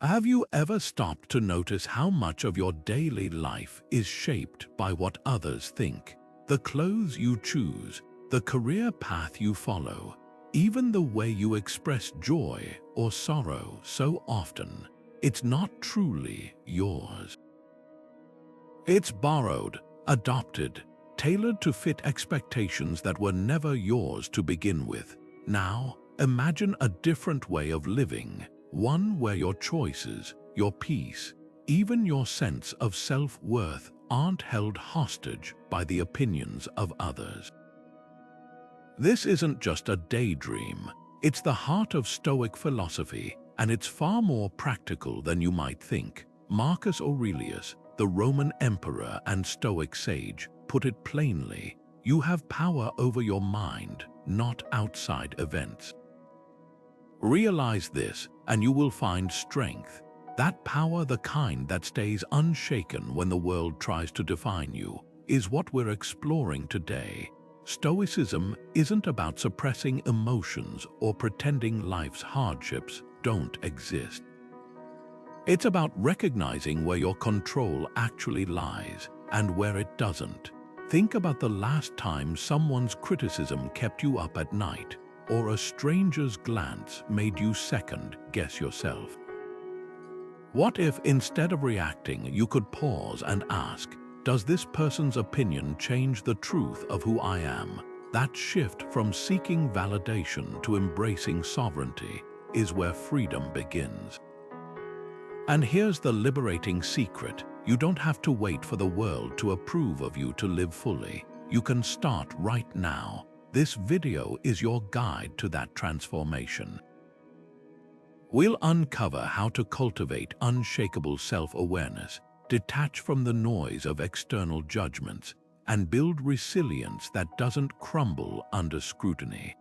Have you ever stopped to notice how much of your daily life is shaped by what others think? The clothes you choose, the career path you follow, even the way you express joy or sorrow so often, it's not truly yours. It's borrowed, adopted, tailored to fit expectations that were never yours to begin with. Now, imagine a different way of living, one where your choices, your peace, even your sense of self-worth aren't held hostage by the opinions of others. This isn't just a daydream, it's the heart of Stoic philosophy, and it's far more practical than you might think. Marcus Aurelius, the Roman emperor and Stoic sage, put it plainly: you have power over your mind, not outside events. Realize this, and you will find strength. That power, the kind that stays unshaken when the world tries to define you, is what we're exploring today. Stoicism isn't about suppressing emotions or pretending life's hardships don't exist. It's about recognizing where your control actually lies and where it doesn't. Think about the last time someone's criticism kept you up at night, or a stranger's glance made you second-guess yourself. What if, instead of reacting, you could pause and ask, does this person's opinion change the truth of who I am? That shift from seeking validation to embracing sovereignty is where freedom begins. And here's the liberating secret: you don't have to wait for the world to approve of you to live fully. You can start right now. This video is your guide to that transformation. We'll uncover how to cultivate unshakable self-awareness, detach from the noise of external judgments, and build resilience that doesn't crumble under scrutiny.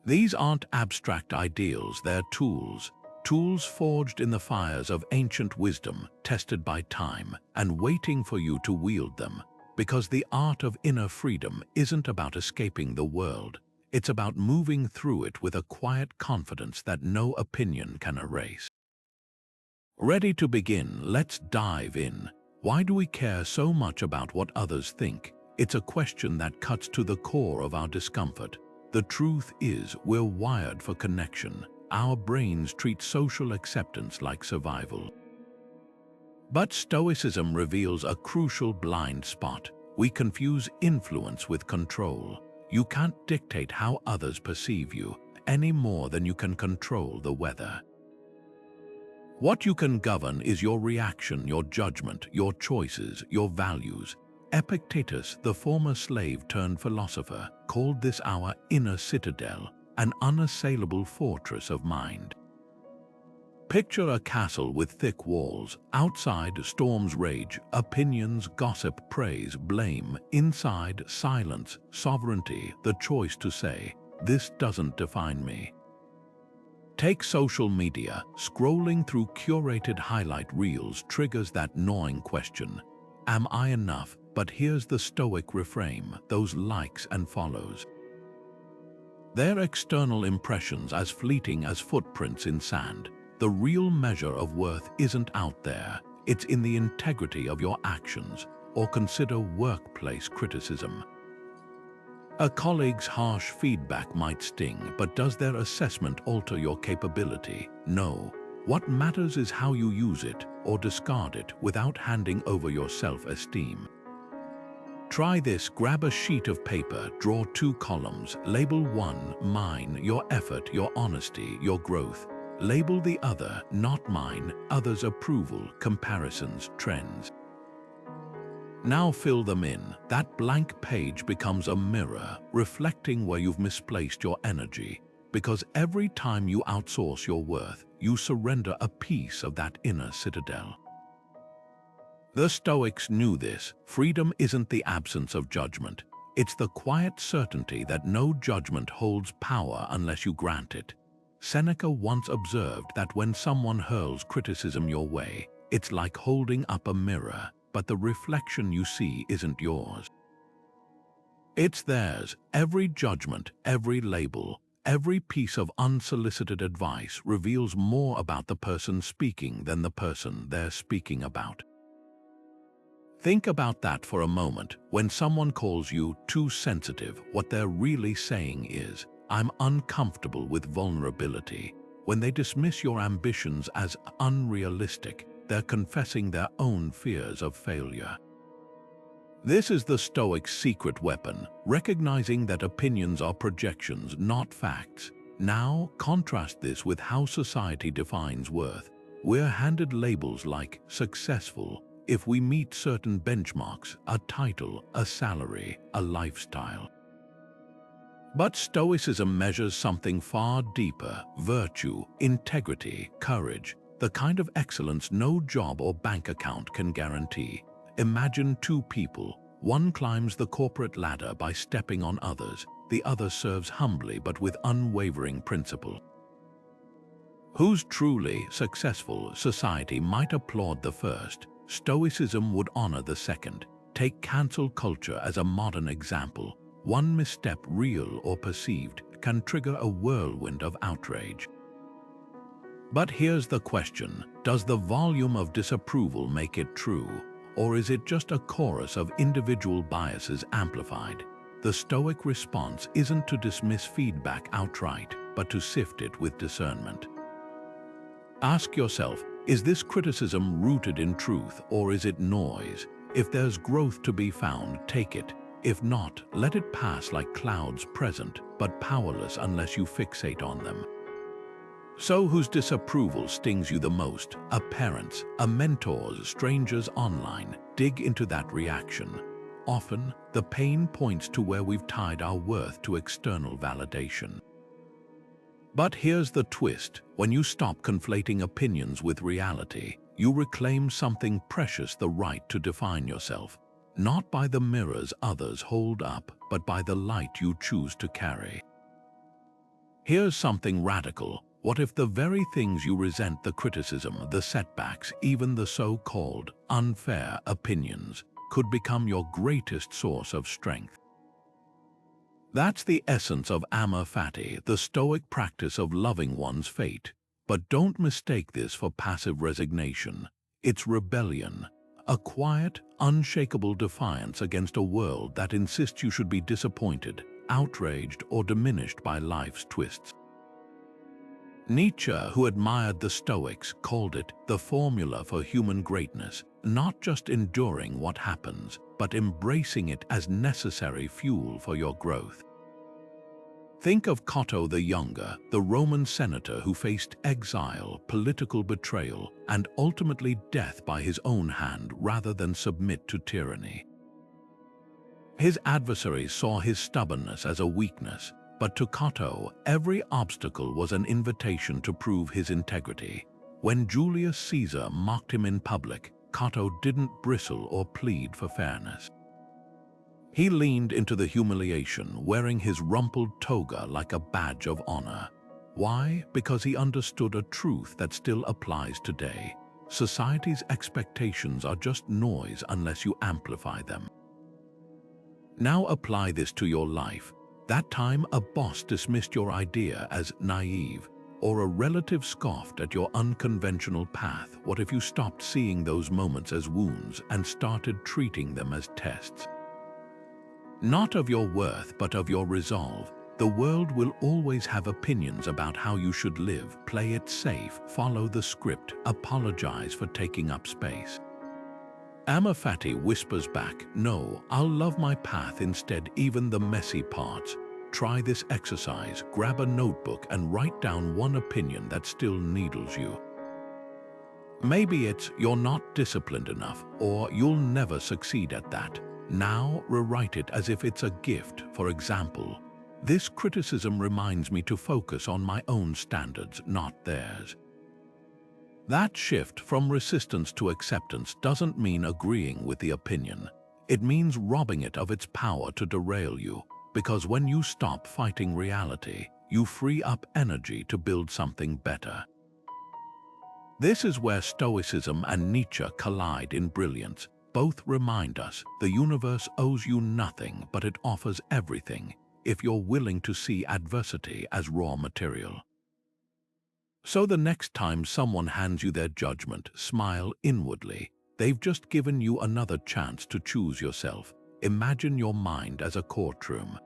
These aren't abstract ideals, they're tools. Tools forged in the fires of ancient wisdom, tested by time, and waiting for you to wield them. Because the art of inner freedom isn't about escaping the world, it's about moving through it with a quiet confidence that no opinion can erase. Ready to begin? Let's dive in. Why do we care so much about what others think? It's a question that cuts to the core of our discomfort. The truth is, we're wired for connection. Our brains treat social acceptance like survival. But Stoicism reveals a crucial blind spot. We confuse influence with control. You can't dictate how others perceive you, any more than you can control the weather. What you can govern is your reaction, your judgment, your choices, your values. Epictetus, the former slave-turned-philosopher, called this our inner citadel, an unassailable fortress of mind. Picture a castle with thick walls. Outside, storms rage, opinions, gossip, praise, blame. Inside, silence, sovereignty, the choice to say, "This doesn't define me." Take social media. Scrolling through curated highlight reels triggers that gnawing question: am I enough? But here's the Stoic reframe: those likes and follows, they're external impressions, as fleeting as footprints in sand. The real measure of worth isn't out there, it's in the integrity of your actions. Or consider workplace criticism. A colleague's harsh feedback might sting, but does their assessment alter your capability? No. What matters is how you use it or discard it without handing over your self-esteem. Try this. Grab a sheet of paper, draw 2 columns, label one, mine, your effort, your honesty, your growth. Label the other, not mine, others' approval, comparisons, trends. Now fill them in. That blank page becomes a mirror, reflecting where you've misplaced your energy. Because every time you outsource your worth, you surrender a piece of that inner citadel. The Stoics knew this. Freedom isn't the absence of judgment. It's the quiet certainty that no judgment holds power unless you grant it. Seneca once observed that when someone hurls criticism your way, it's like holding up a mirror, but the reflection you see isn't yours. It's theirs. Every judgment, every label, every piece of unsolicited advice reveals more about the person speaking than the person they're speaking about. Think about that for a moment. When someone calls you too sensitive, what they're really saying is, "I'm uncomfortable with vulnerability." When they dismiss your ambitions as unrealistic, they're confessing their own fears of failure. This is the Stoic's secret weapon, recognizing that opinions are projections, not facts. Now, contrast this with how society defines worth. We're handed labels like successful if we meet certain benchmarks, a title, a salary, a lifestyle. But Stoicism measures something far deeper: virtue, integrity, courage, the kind of excellence no job or bank account can guarantee. Imagine two people. One climbs the corporate ladder by stepping on others. The other serves humbly but with unwavering principle. Who's truly successful? Society might applaud the first. Stoicism would honor the second. Take cancel culture as a modern example. One misstep, real or perceived, can trigger a whirlwind of outrage. But here's the question: does the volume of disapproval make it true? Or is it just a chorus of individual biases amplified? The Stoic response isn't to dismiss feedback outright, but to sift it with discernment. Ask yourself, is this criticism rooted in truth, or is it noise? If there's growth to be found, take it. If not, let it pass like clouds, present, but powerless unless you fixate on them. So whose disapproval stings you the most? A parent's, a mentor's, strangers online? Dig into that reaction. Often, the pain points to where we've tied our worth to external validation. But here's the twist: when you stop conflating opinions with reality, you reclaim something precious, the right to define yourself, not by the mirrors others hold up, but by the light you choose to carry. Here's something radical. What if the very things you resent, the criticism, the setbacks, even the so-called unfair opinions, could become your greatest source of strength? That's the essence of Amor Fati, the Stoic practice of loving one's fate. But don't mistake this for passive resignation. It's rebellion, a quiet, unshakable defiance against a world that insists you should be disappointed, outraged, or diminished by life's twists. Nietzsche, who admired the Stoics, called it the formula for human greatness: not just enduring what happens, but embracing it as necessary fuel for your growth. Think of Cato the Younger, the Roman senator who faced exile, political betrayal, and ultimately death by his own hand rather than submit to tyranny. His adversaries saw his stubbornness as a weakness, but to Cato, every obstacle was an invitation to prove his integrity. When Julius Caesar mocked him in public, Cato didn't bristle or plead for fairness. He leaned into the humiliation, wearing his rumpled toga like a badge of honor. Why? Because he understood a truth that still applies today. Society's expectations are just noise unless you amplify them. Now apply this to your life. That time a boss dismissed your idea as naive, or a relative scoffed at your unconventional path. What if you stopped seeing those moments as wounds and started treating them as tests? Not of your worth, but of your resolve. The world will always have opinions about how you should live. Play it safe, follow the script, apologize for taking up space. Amor Fati whispers back, "No, I'll love my path instead, even the messy parts." Try this exercise. Grab a notebook and write down one opinion that still needles you. Maybe it's "you're not disciplined enough," or "you'll never succeed at that." Now rewrite it as if it's a gift. For example, "This criticism reminds me to focus on my own standards, not theirs." That shift from resistance to acceptance doesn't mean agreeing with the opinion. It means robbing it of its power to derail you, because when you stop fighting reality, you free up energy to build something better. This is where Stoicism and Nietzsche collide in brilliance. Both remind us the universe owes you nothing, but it offers everything. if you're willing to see adversity as raw material. So the next time someone hands you their judgment, smile inwardly. They've just given you another chance to choose yourself. Imagine your mind as a courtroom.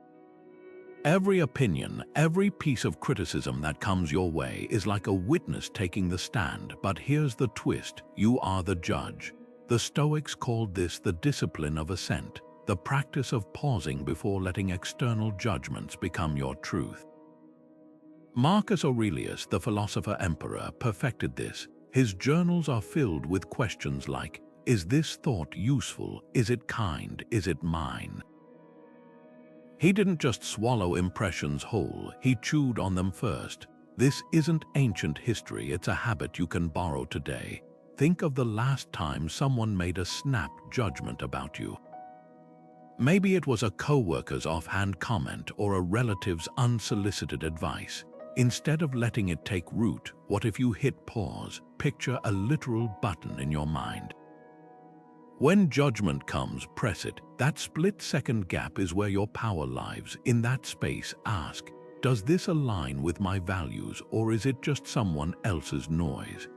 Every opinion, every piece of criticism that comes your way is like a witness taking the stand, but here's the twist: you are the judge. The Stoics called this the discipline of assent, the practice of pausing before letting external judgments become your truth. Marcus Aurelius, the philosopher-emperor, perfected this. His journals are filled with questions like, is this thought useful? Is it kind? Is it mine? He didn't just swallow impressions whole, he chewed on them first. This isn't ancient history, it's a habit you can borrow today. Think of the last time someone made a snap judgment about you. Maybe it was a coworker's offhand comment or a relative's unsolicited advice. Instead of letting it take root, what if you hit pause? Picture a literal button in your mind. When judgment comes, press it. That split-second gap is where your power lies. In that space, ask, does this align with my values, or is it just someone else's noise?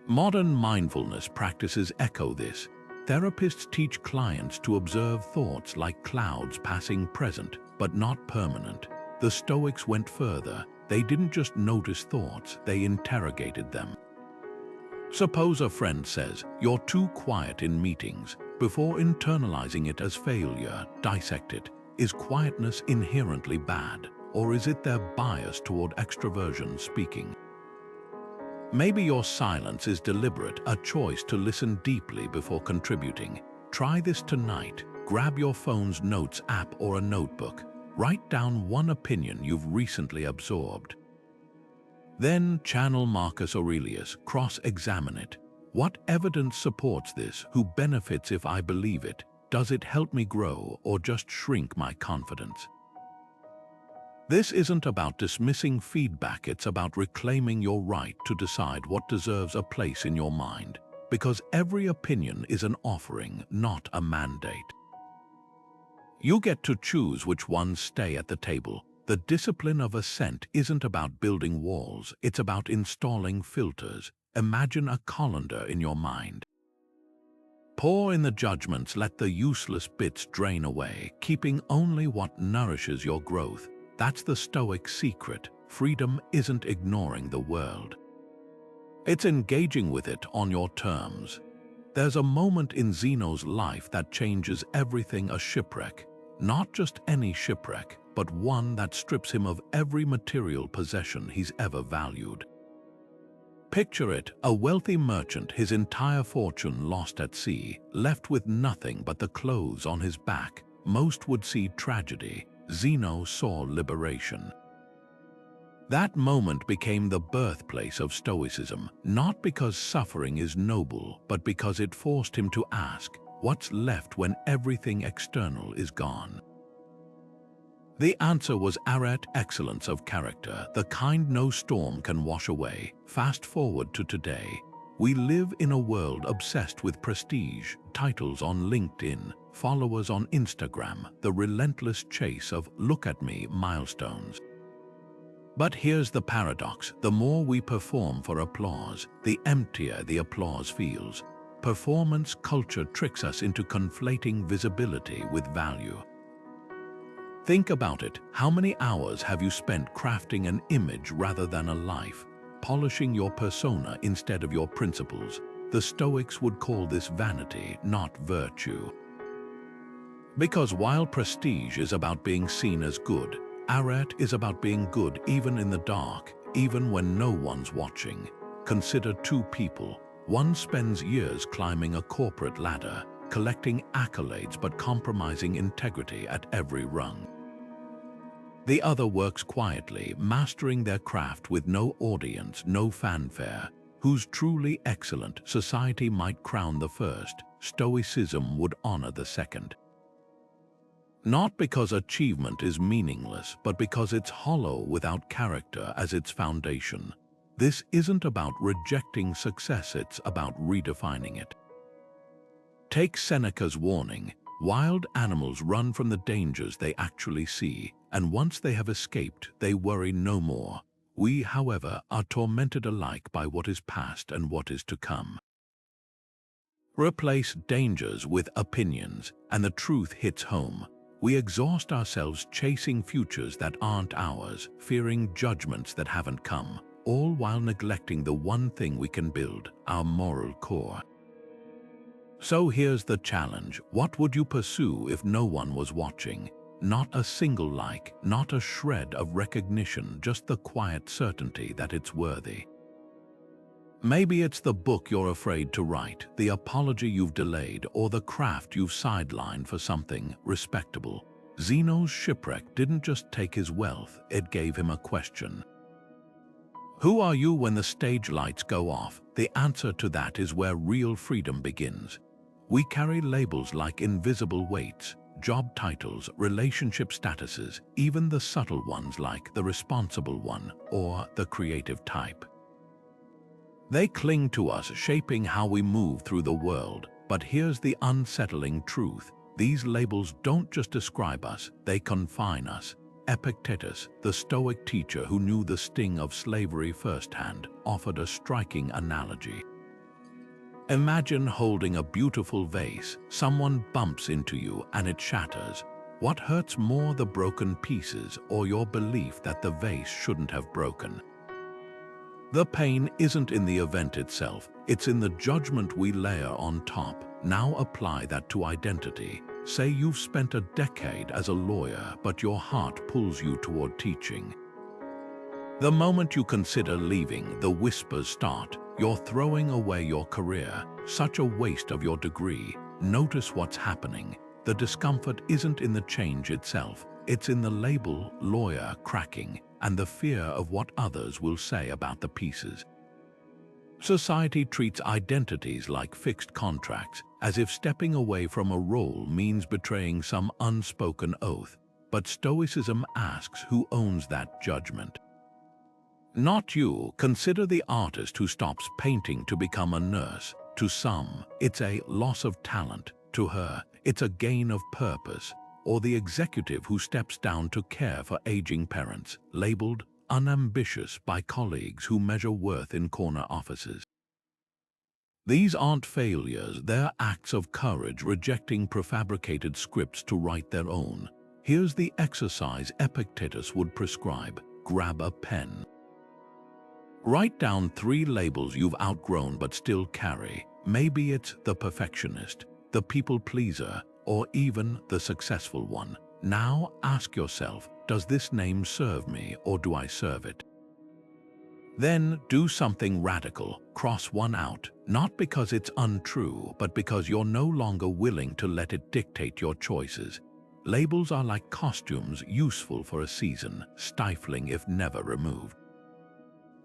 Modern mindfulness practices echo this. Therapists teach clients to observe thoughts like clouds passing, present, but not permanent. The Stoics went further. They didn't just notice thoughts, they interrogated them. Suppose a friend says, "You're too quiet in meetings." Before internalizing it as failure, dissect it. Is quietness inherently bad, or is it their bias toward extroversion speaking? Maybe your silence is deliberate, a choice to listen deeply before contributing. Try this tonight. Grab your phone's notes app or a notebook. Write down one opinion you've recently absorbed. Then channel Marcus Aurelius, cross-examine it. What evidence supports this? Who benefits if I believe it? Does it help me grow or just shrink my confidence? This isn't about dismissing feedback, it's about reclaiming your right to decide what deserves a place in your mind, because every opinion is an offering, not a mandate. You get to choose which ones stay at the table. The discipline of assent isn't about building walls, it's about installing filters. Imagine a colander in your mind. Pour in the judgments, let the useless bits drain away, keeping only what nourishes your growth. That's the Stoic secret. Freedom isn't ignoring the world. It's engaging with it on your terms. There's a moment in Zeno's life that changes everything: a shipwreck. Not just any shipwreck, but one that strips him of every material possession he's ever valued. Picture it, a wealthy merchant, his entire fortune lost at sea, left with nothing but the clothes on his back. Most would see tragedy. Zeno saw liberation. That moment became the birthplace of Stoicism, not because suffering is noble, but because it forced him to ask, what's left when everything external is gone? The answer was arete excellence of character, the kind no storm can wash away. Fast forward to today. We live in a world obsessed with prestige, titles on LinkedIn, followers on Instagram, the relentless chase of "look at me" milestones. But here's the paradox: the more we perform for applause, the emptier the applause feels. Performance culture tricks us into conflating visibility with value. Think about it. How many hours have you spent crafting an image rather than a life, polishing your persona instead of your principles? The Stoics would call this vanity, not virtue. Because while prestige is about being seen as good, arete is about being good even in the dark, even when no one's watching. Consider two people. One spends years climbing a corporate ladder, collecting accolades but compromising integrity at every rung. The other works quietly, mastering their craft with no audience, no fanfare. Who's truly excellent? Society might crown the first, Stoicism would honor the second. Not because achievement is meaningless, but because it's hollow without character as its foundation. This isn't about rejecting success, it's about redefining it. Take Seneca's warning, Wild animals run from the dangers they actually see, and once they have escaped, they worry no more. We, however, are tormented alike by what is past and what is to come. Replace dangers with opinions, and the truth hits home. We exhaust ourselves chasing futures that aren't ours, fearing judgments that haven't come, all while neglecting the one thing we can build, our moral core. So here's the challenge. What would you pursue if no one was watching? Not a single like, not a shred of recognition, just the quiet certainty that it's worthy. Maybe it's the book you're afraid to write, the apology you've delayed, or the craft you've sidelined for something respectable. Zeno's shipwreck didn't just take his wealth, it gave him a question. Who are you when the stage lights go off? The answer to that is where real freedom begins. We carry labels like invisible weights, job titles, relationship statuses, even the subtle ones like the responsible one or the creative type. They cling to us, shaping how we move through the world. But here's the unsettling truth. These labels don't just describe us, they confine us. Epictetus, the Stoic teacher who knew the sting of slavery firsthand, offered a striking analogy. Imagine holding a beautiful vase. Someone bumps into you and it shatters. What hurts more, the broken pieces or your belief that the vase shouldn't have broken? The pain isn't in the event itself, it's in the judgment we layer on top. Now apply that to identity. Say you've spent a decade as a lawyer, but your heart pulls you toward teaching. The moment you consider leaving, the whispers start. You're throwing away your career, such a waste of your degree. Notice what's happening. The discomfort isn't in the change itself, it's in the label lawyer cracking and the fear of what others will say about the pieces. Society treats identities like fixed contracts, as if stepping away from a role means betraying some unspoken oath. But Stoicism asks, who owns that judgment? Not you. Consider the artist who stops painting to become a nurse. To some, it's a loss of talent. To her, it's a gain of purpose. Or the executive who steps down to care for aging parents, labeled unambitious by colleagues who measure worth in corner offices. These aren't failures, they're acts of courage, rejecting prefabricated scripts to write their own. Here's the exercise Epictetus would prescribe. Grab a pen. Write down 3 labels you've outgrown but still carry. Maybe it's the perfectionist, the people pleaser, or even the successful one. Now ask yourself, does this name serve me or do I serve it? Then do something radical, cross one out, not because it's untrue, but because you're no longer willing to let it dictate your choices. Labels are like costumes, useful for a season, stifling if never removed.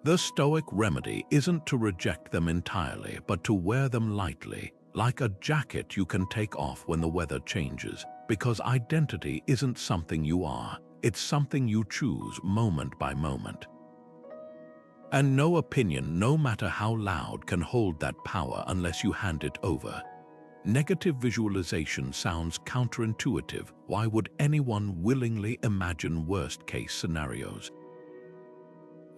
The Stoic remedy isn't to reject them entirely, but to wear them lightly, like a jacket you can take off when the weather changes, because identity isn't something you are, it's something you choose moment by moment. And no opinion, no matter how loud, can hold that power unless you hand it over. Negative visualization sounds counterintuitive. Why would anyone willingly imagine worst-case scenarios?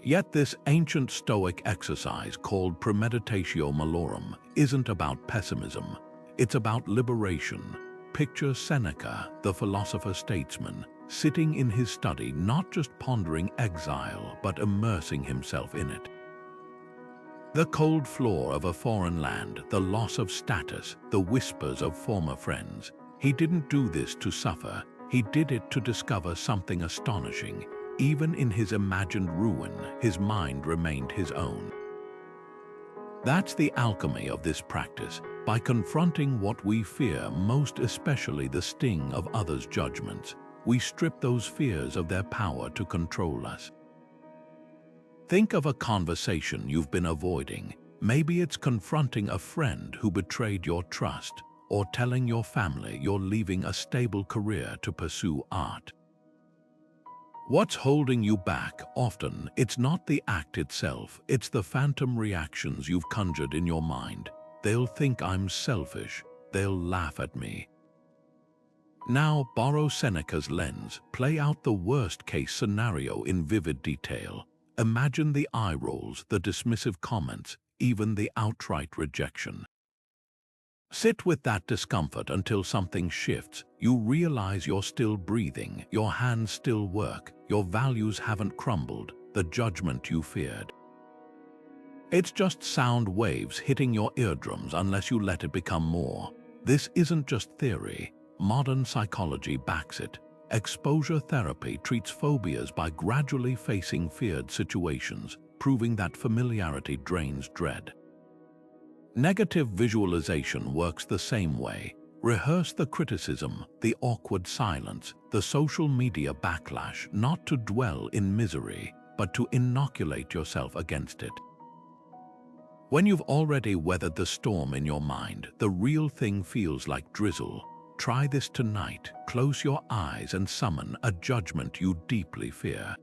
Yet this ancient Stoic exercise called premeditatio malorum isn't about pessimism, it's about liberation. Picture Seneca, the philosopher-statesman, sitting in his study, not just pondering exile, but immersing himself in it. The cold floor of a foreign land, the loss of status, the whispers of former friends. He didn't do this to suffer, he did it to discover something astonishing. Even in his imagined ruin, his mind remained his own. That's the alchemy of this practice. By confronting what we fear, most especially the sting of others' judgments, we strip those fears of their power to control us. Think of a conversation you've been avoiding. Maybe it's confronting a friend who betrayed your trust, or telling your family you're leaving a stable career to pursue art. What's holding you back? Often, it's not the act itself, it's the phantom reactions you've conjured in your mind. They'll think I'm selfish, they'll laugh at me. Now borrow Seneca's lens, play out the worst-case scenario in vivid detail. Imagine the eye rolls, the dismissive comments, even the outright rejection. Sit with that discomfort until something shifts. You realize you're still breathing, your hands still work, your values haven't crumbled, the judgment you feared. It's just sound waves hitting your eardrums unless you let it become more. This isn't just theory. Modern psychology backs it. Exposure therapy treats phobias by gradually facing feared situations, proving that familiarity drains dread. Negative visualization works the same way. Rehearse the criticism, the awkward silence, the social media backlash, not to dwell in misery, but to inoculate yourself against it. When you've already weathered the storm in your mind, the real thing feels like drizzle. Try this tonight. Close your eyes and summon a judgment you deeply fear.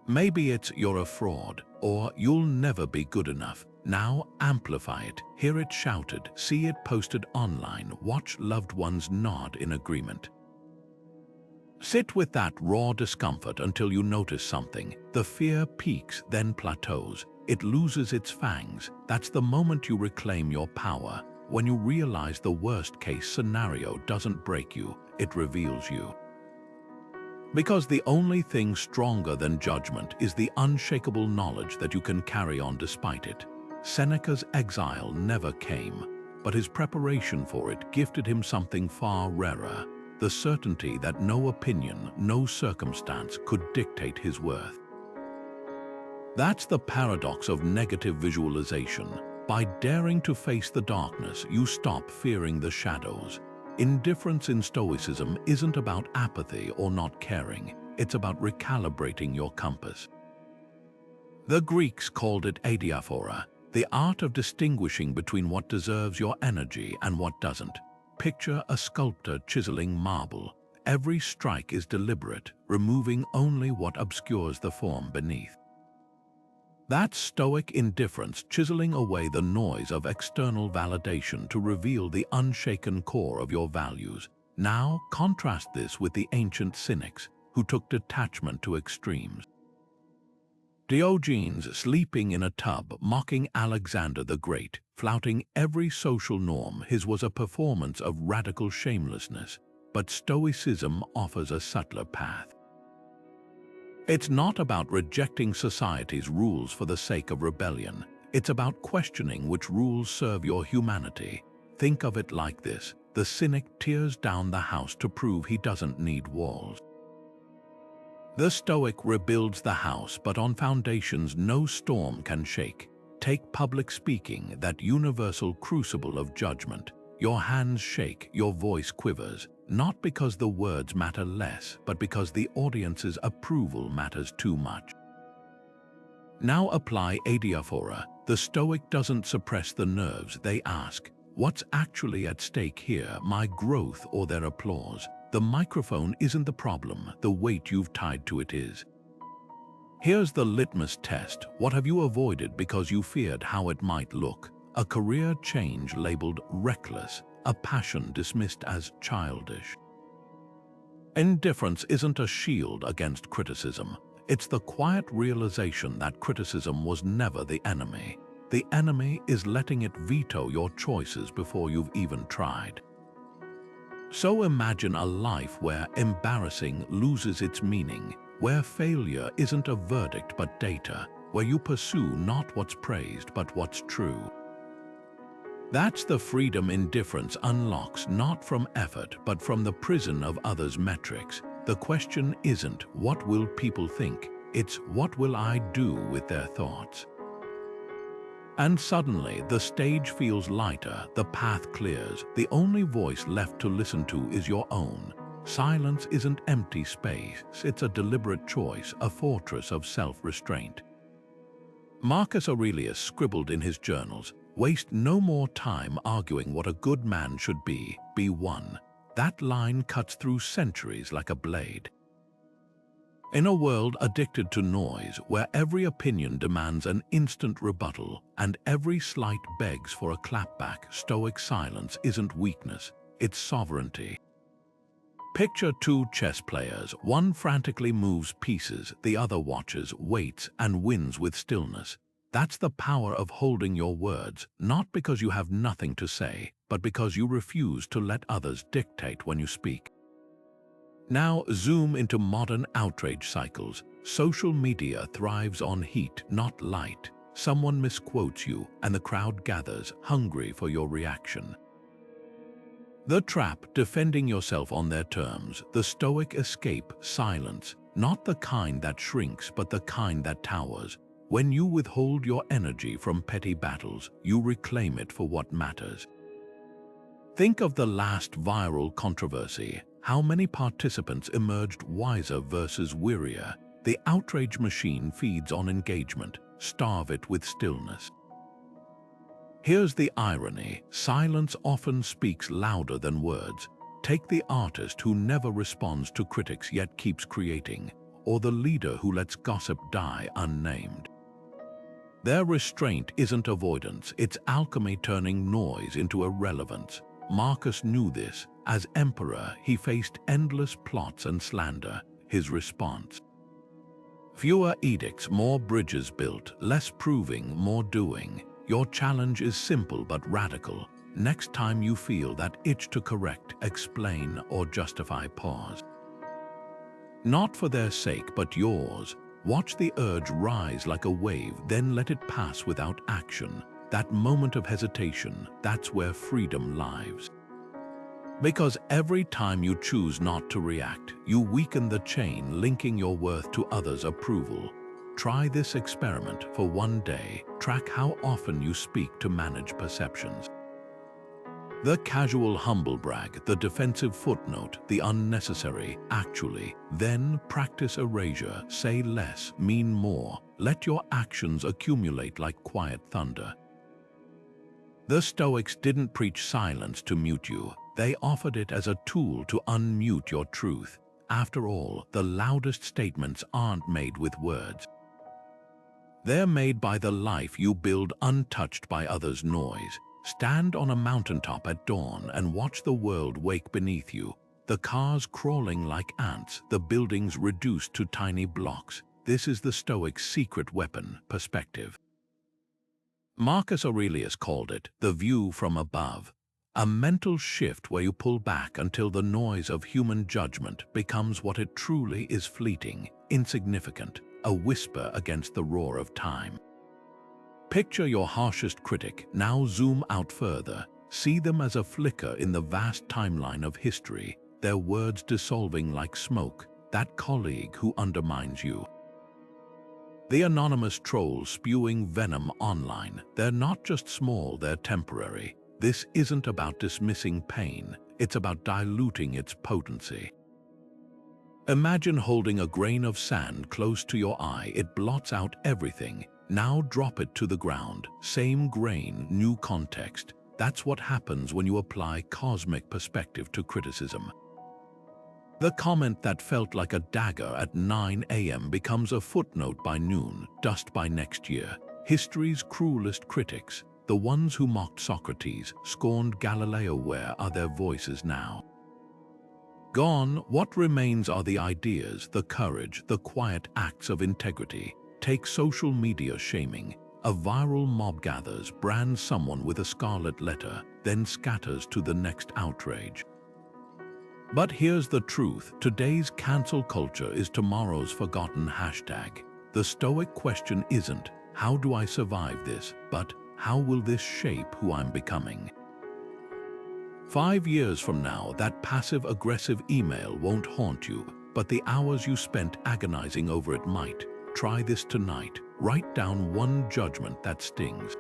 Maybe it's "you're a fraud" or "you'll never be good enough." Now amplify it. Hear it shouted, see it posted online, watch loved ones nod in agreement. Sit with that raw discomfort until you notice something. The fear peaks, then plateaus. It loses its fangs. That's the moment you reclaim your power. When you realize the worst-case scenario doesn't break you, it reveals you. Because the only thing stronger than judgment is the unshakable knowledge that you can carry on despite it. Seneca's exile never came, but his preparation for it gifted him something far rarer, the certainty that no opinion, no circumstance could dictate his worth. That's the paradox of negative visualization. By daring to face the darkness, you stop fearing the shadows. Indifference in Stoicism isn't about apathy or not caring. It's about recalibrating your compass. The Greeks called it adiaphora, the art of distinguishing between what deserves your energy and what doesn't. Picture a sculptor chiseling marble. Every strike is deliberate, removing only what obscures the form beneath. That's Stoic indifference, chiseling away the noise of external validation to reveal the unshaken core of your values. Now contrast this with the ancient cynics, who took detachment to extremes. Diogenes sleeping in a tub, mocking Alexander the Great, flouting every social norm. His was a performance of radical shamelessness, but Stoicism offers a subtler path. It's not about rejecting society's rules for the sake of rebellion. It's about questioning which rules serve your humanity. Think of it like this: the cynic tears down the house to prove he doesn't need walls. The Stoic rebuilds the house, but on foundations no storm can shake. Take public speaking, that universal crucible of judgment. Your hands shake, your voice quivers, not because the words matter less, but because the audience's approval matters too much. Now apply adiaphora. The Stoic doesn't suppress the nerves. They ask, what's actually at stake here, my growth or their applause? The microphone isn't the problem, the weight you've tied to it is. Here's the litmus test. What have you avoided because you feared how it might look? A career change labeled reckless, a passion dismissed as childish. Indifference isn't a shield against criticism. It's the quiet realization that criticism was never the enemy. The enemy is letting it veto your choices before you've even tried. So imagine a life where embarrassing loses its meaning, where failure isn't a verdict but data, where you pursue not what's praised but what's true. That's the freedom indifference unlocks, not from effort but from the prison of others' metrics. The question isn't what will people think, it's what will I do with their thoughts. And suddenly the stage feels lighter, the path clears, the only voice left to listen to is your own. Silence isn't empty space, it's a deliberate choice, a fortress of self-restraint. Marcus Aurelius scribbled in his journals, "Waste no more time arguing what a good man should be one." That line cuts through centuries like a blade. In a world addicted to noise, where every opinion demands an instant rebuttal and every slight begs for a clapback, Stoic silence isn't weakness, it's sovereignty. Picture two chess players. One frantically moves pieces, the other watches, waits, and wins with stillness. That's the power of holding your words, not because you have nothing to say, but because you refuse to let others dictate when you speak. Now zoom into modern outrage cycles. Social media thrives on heat, not light. Someone misquotes you, and the crowd gathers, hungry for your reaction. The trap, defending yourself on their terms. The Stoic escape, silence, not the kind that shrinks, but the kind that towers. When you withhold your energy from petty battles, you reclaim it for what matters. Think of the last viral controversy. How many participants emerged wiser versus wearier? The outrage machine feeds on engagement. Starve it with stillness. Here's the irony. Silence often speaks louder than words. Take the artist who never responds to critics yet keeps creating, or the leader who lets gossip die unnamed. Their restraint isn't avoidance, it's alchemy turning noise into irrelevance. Marcus knew this. As emperor, he faced endless plots and slander. His response: fewer edicts, more bridges built, less proving, more doing. Your challenge is simple but radical. Next time you feel that itch to correct, explain, or justify, pause. Not for their sake, but yours. Watch the urge rise like a wave, then let it pass without action. That moment of hesitation, that's where freedom lies. Because every time you choose not to react, you weaken the chain linking your worth to others' approval. Try this experiment for one day. Track how often you speak to manage perceptions. The casual humble brag, the defensive footnote, the unnecessary actually. Then practice erasure. Say less, mean more. Let your actions accumulate like quiet thunder. The Stoics didn't preach silence to mute you. They offered it as a tool to unmute your truth. After all, the loudest statements aren't made with words. They're made by the life you build untouched by others' noise. Stand on a mountaintop at dawn and watch the world wake beneath you. The cars crawling like ants, the buildings reduced to tiny blocks. This is the Stoic's secret weapon, perspective. Marcus Aurelius called it the view from above. A mental shift where you pull back until the noise of human judgment becomes what it truly is: fleeting, insignificant, a whisper against the roar of time. Picture your harshest critic. Now zoom out further. See them as a flicker in the vast timeline of history, their words dissolving like smoke. That colleague who undermines you. The anonymous trolls spewing venom online. They're not just small, they're temporary. This isn't about dismissing pain, it's about diluting its potency. Imagine holding a grain of sand close to your eye. It blots out everything. Now drop it to the ground. Same grain, new context. That's what happens when you apply cosmic perspective to criticism. The comment that felt like a dagger at 9 a.m. becomes a footnote by noon, dust by next year. History's cruelest critics, the ones who mocked Socrates, scorned Galileo, where are their voices now? Gone. What remains are the ideas, the courage, the quiet acts of integrity. Take social media shaming. A viral mob gathers, brands someone with a scarlet letter, then scatters to the next outrage. But here's the truth. Today's cancel culture is tomorrow's forgotten hashtag. The Stoic question isn't, how do I survive this, but how will this shape who I'm becoming? 5 years from now, that passive-aggressive email won't haunt you, but the hours you spent agonizing over it might. Try this tonight. Write down one judgment that stings.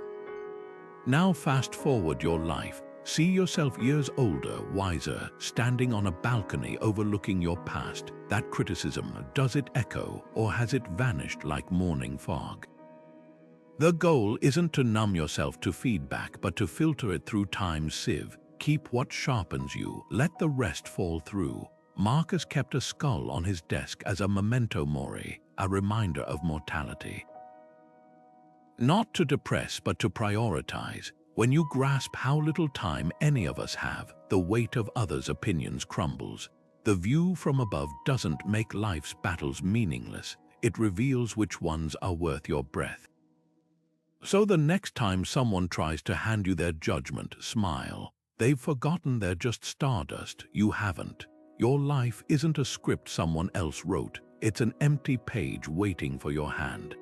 Now fast forward your life. See yourself years older, wiser, standing on a balcony overlooking your past. That criticism, does it echo, or has it vanished like morning fog? The goal isn't to numb yourself to feedback, but to filter it through time's sieve. Keep what sharpens you, let the rest fall through. Marcus kept a skull on his desk as a memento mori, a reminder of mortality. Not to depress, but to prioritize. When you grasp how little time any of us have, the weight of others' opinions crumbles. The view from above doesn't make life's battles meaningless. It reveals which ones are worth your breath. So the next time someone tries to hand you their judgment, smile. They've forgotten they're just stardust. You haven't. Your life isn't a script someone else wrote. It's an empty page waiting for your hand.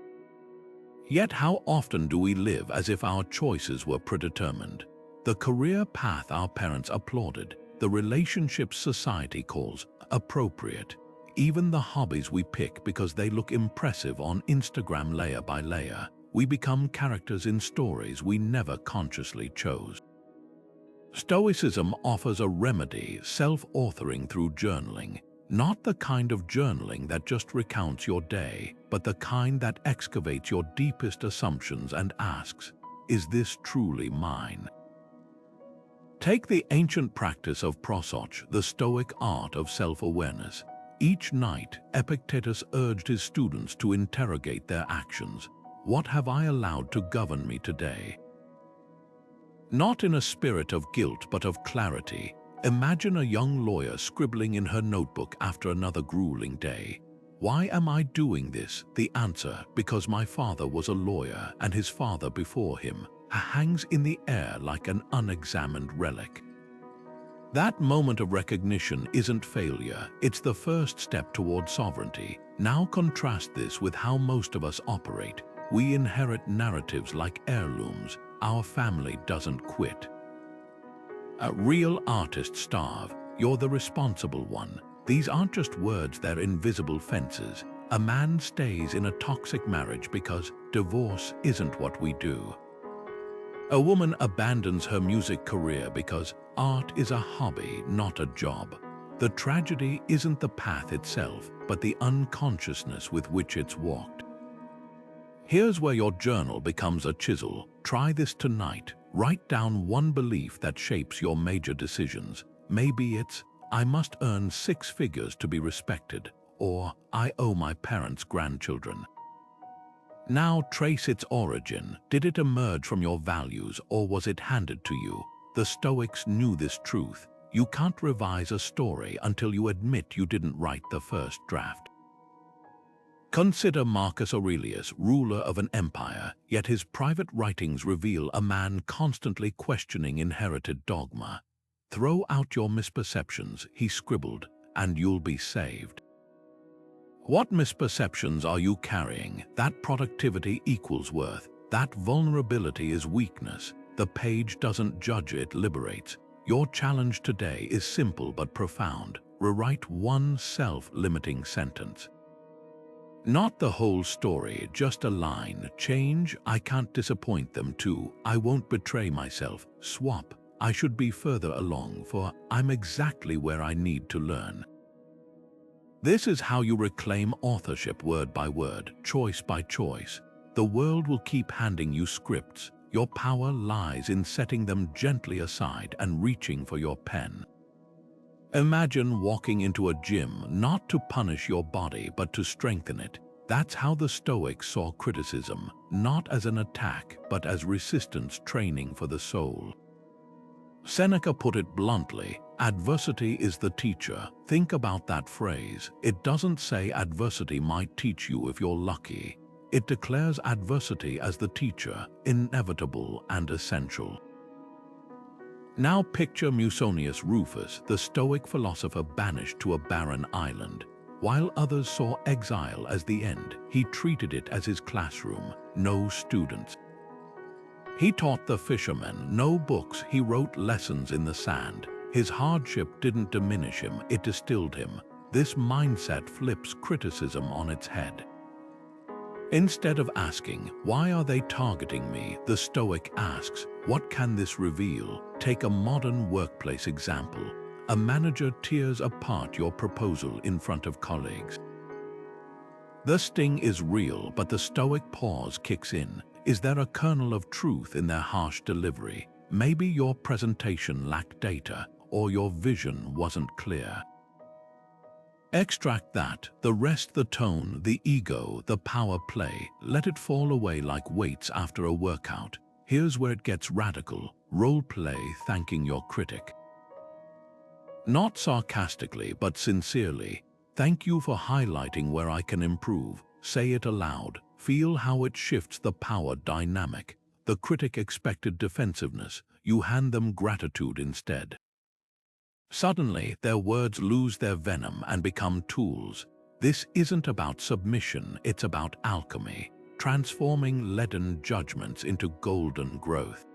Yet how often do we live as if our choices were predetermined? The career path our parents applauded, the relationships society calls appropriate, even the hobbies we pick because they look impressive on Instagram layer by layer. We become characters in stories we never consciously chose. Stoicism offers a remedy, self-authoring through journaling. Not the kind of journaling that just recounts your day, but the kind that excavates your deepest assumptions and asks, is this truly mine? Take the ancient practice of prosoch, the Stoic art of self-awareness. Each night, Epictetus urged his students to interrogate their actions. What have I allowed to govern me today? Not in a spirit of guilt but of clarity. Imagine a young lawyer scribbling in her notebook after another grueling day. Why am I doing this? The answer, because my father was a lawyer and his father before him, hangs in the air like an unexamined relic. That moment of recognition isn't failure, it's the first step toward sovereignty. Now contrast this with how most of us operate. We inherit narratives like heirlooms. Our family doesn't quit. Real artists starve. You're the responsible one. These aren't just words, they're invisible fences. A man stays in a toxic marriage because divorce isn't what we do. A woman abandons her music career because art is a hobby, not a job. The tragedy isn't the path itself, but the unconsciousness with which it's walked. Here's where your journal becomes a chisel. Try this tonight. Write down one belief that shapes your major decisions. Maybe it's, I must earn 6 figures to be respected, or I owe my parents grandchildren. Now trace its origin. Did it emerge from your values, or was it handed to you? The Stoics knew this truth. You can't revise a story until you admit you didn't write the first draft. Consider Marcus Aurelius, ruler of an empire, yet his private writings reveal a man constantly questioning inherited dogma. Throw out your misperceptions, he scribbled, and you'll be saved. What misperceptions are you carrying? That productivity equals worth. That vulnerability is weakness. The page doesn't judge, it liberates. Your challenge today is simple but profound. Rewrite one self-limiting sentence. Not the whole story, just a line. Change, I can't disappoint them, to I won't betray myself. Swap, I should be further along, for I'm exactly where I need to learn. This is how you reclaim authorship word by word, choice by choice. The world will keep handing you scripts. Your power lies in setting them gently aside and reaching for your pen. Imagine walking into a gym not to punish your body but to strengthen it. That's how the Stoics saw criticism, not as an attack but as resistance training for the soul. Seneca put it bluntly, adversity is the teacher. Think about that phrase. It doesn't say adversity might teach you if you're lucky. It declares adversity as the teacher, inevitable and essential. Now picture Musonius Rufus, the Stoic philosopher banished to a barren island. While others saw exile as the end, he treated it as his classroom, no students. He taught the fishermen, no books, he wrote lessons in the sand. His hardship didn't diminish him, it distilled him. This mindset flips criticism on its head. Instead of asking, why are they targeting me? The Stoic asks, what can this reveal? Take a modern workplace example. A manager tears apart your proposal in front of colleagues. The sting is real, but the Stoic pause kicks in. Is there a kernel of truth in their harsh delivery? Maybe your presentation lacked data, or your vision wasn't clear. Extract that, the rest, the tone, the ego, the power play, let it fall away like weights after a workout. Here's where it gets radical. Role play thanking your critic. Not sarcastically, but sincerely. Thank you for highlighting where I can improve. Say it aloud. Feel how it shifts the power dynamic. The critic expected defensiveness. You hand them gratitude instead. Suddenly, their words lose their venom and become tools. This isn't about submission, it's about alchemy, transforming leaden judgments into golden growth.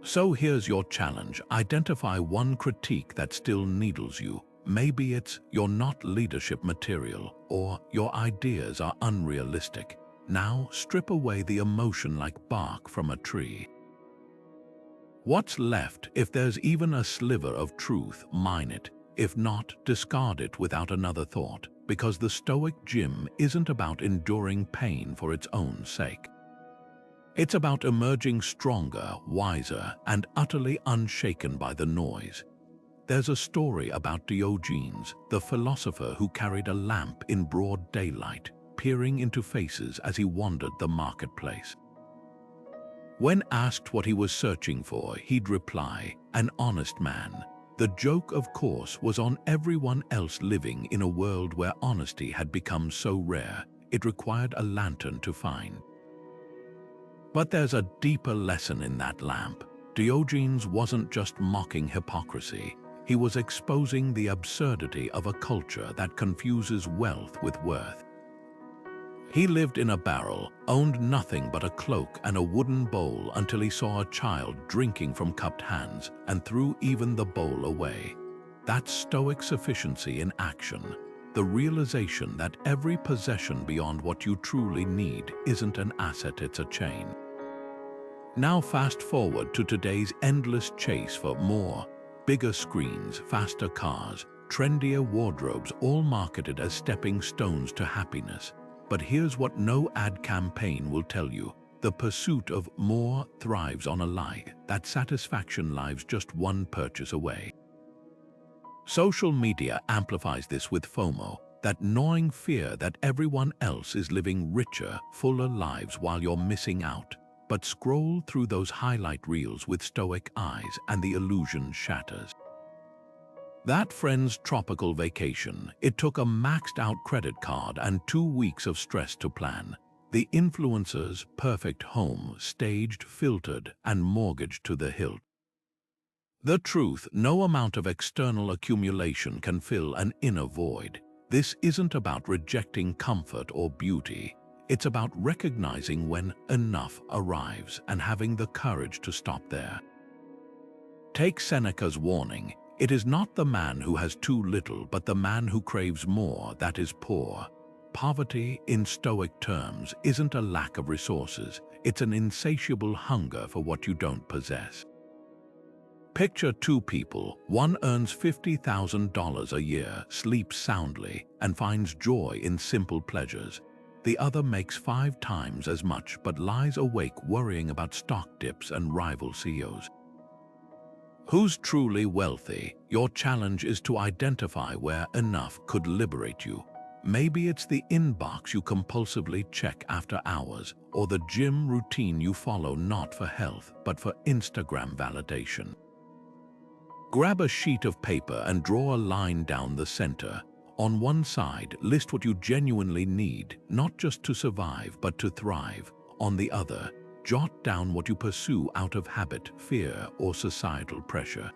So here's your challenge. Identify one critique that still needles you. Maybe it's "you're not leadership material" or "your ideas are unrealistic." Now strip away the emotion like bark from a tree. What's left? If there's even a sliver of truth, mine it. If not, discard it without another thought, because the Stoic gym isn't about enduring pain for its own sake. It's about emerging stronger, wiser, and utterly unshaken by the noise. There's a story about Diogenes, the philosopher who carried a lamp in broad daylight, peering into faces as he wandered the marketplace. When asked what he was searching for, he'd reply, "An honest man." The joke, of course, was on everyone else living in a world where honesty had become so rare, it required a lantern to find. But there's a deeper lesson in that lamp. Diogenes wasn't just mocking hypocrisy. He was exposing the absurdity of a culture that confuses wealth with worth. He lived in a barrel, owned nothing but a cloak and a wooden bowl until he saw a child drinking from cupped hands and threw even the bowl away. That's Stoic sufficiency in action, the realization that every possession beyond what you truly need isn't an asset, it's a chain. Now fast forward to today's endless chase for more. Bigger screens, faster cars, trendier wardrobes, all marketed as stepping stones to happiness. But here's what no ad campaign will tell you. The pursuit of more thrives on a lie. That satisfaction lies just one purchase away. Social media amplifies this with FOMO, that gnawing fear that everyone else is living richer, fuller lives while you're missing out. But scroll through those highlight reels with Stoic eyes and the illusion shatters. That friend's tropical vacation, it took a maxed-out credit card and 2 weeks of stress to plan. The influencer's perfect home, staged, filtered, and mortgaged to the hilt. The truth, no amount of external accumulation can fill an inner void. This isn't about rejecting comfort or beauty. It's about recognizing when enough arrives and having the courage to stop there. Take Seneca's warning. It is not the man who has too little, but the man who craves more that is poor. Poverty, in Stoic terms, isn't a lack of resources. It's an insatiable hunger for what you don't possess. Picture two people. One earns $50,000 a year, sleeps soundly, and finds joy in simple pleasures. The other makes 5 times as much but lies awake worrying about stock dips and rival CEOs. Who's truly wealthy? Your challenge is to identify where enough could liberate you. Maybe it's the inbox you compulsively check after hours, or the gym routine you follow not for health but for Instagram validation. Grab a sheet of paper and draw a line down the center. On one side, list what you genuinely need, not just to survive, but to thrive. On the other, jot down what you pursue out of habit, fear, or societal pressure.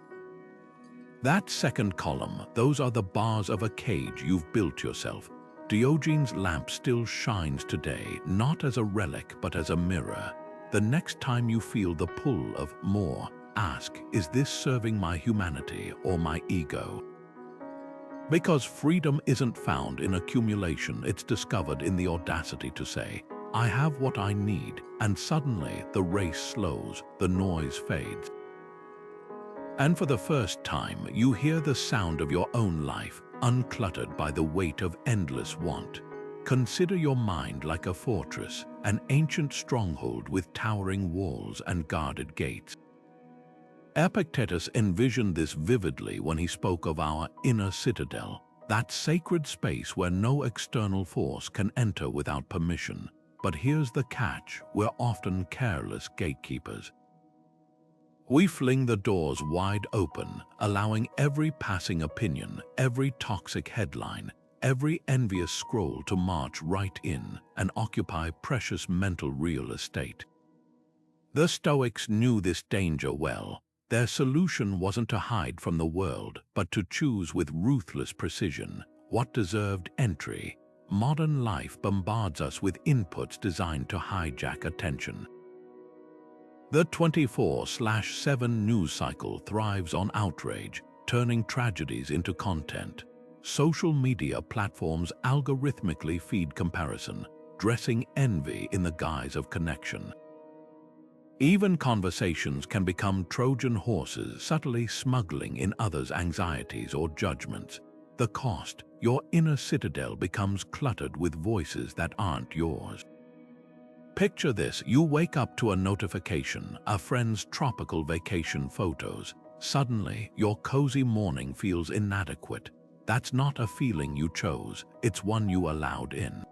That second column, those are the bars of a cage you've built yourself. Diogenes' lamp still shines today, not as a relic, but as a mirror. The next time you feel the pull of more, ask, is this serving my humanity or my ego? Because freedom isn't found in accumulation, it's discovered in the audacity to say, I have what I need, and suddenly the race slows, the noise fades. And for the first time, you hear the sound of your own life, uncluttered by the weight of endless want. Consider your mind like a fortress, an ancient stronghold with towering walls and guarded gates. Epictetus envisioned this vividly when he spoke of our inner citadel, that sacred space where no external force can enter without permission. But here's the catch, we're often careless gatekeepers. We fling the doors wide open, allowing every passing opinion, every toxic headline, every envious scroll to march right in and occupy precious mental real estate. The Stoics knew this danger well. Their solution wasn't to hide from the world, but to choose with ruthless precision what deserved entry. Modern life bombards us with inputs designed to hijack attention. The 24/7 news cycle thrives on outrage, turning tragedies into content. Social media platforms algorithmically feed comparison, dressing envy in the guise of connection. Even conversations can become Trojan horses, subtly smuggling in others' anxieties or judgments. The cost: your inner citadel becomes cluttered with voices that aren't yours. Picture this: you wake up to a notification, a friend's tropical vacation photos. Suddenly, your cozy morning feels inadequate. That's not a feeling you chose, it's one you allowed in.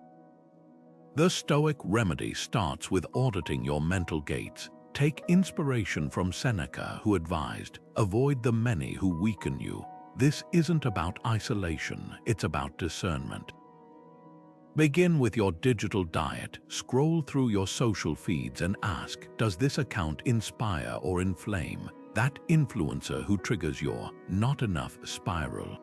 The Stoic remedy starts with auditing your mental gates. Take inspiration from Seneca, who advised, avoid the many who weaken you. This isn't about isolation, it's about discernment. Begin with your digital diet. Scroll through your social feeds and ask, does this account inspire or inflame? That influencer who triggers your not enough spiral.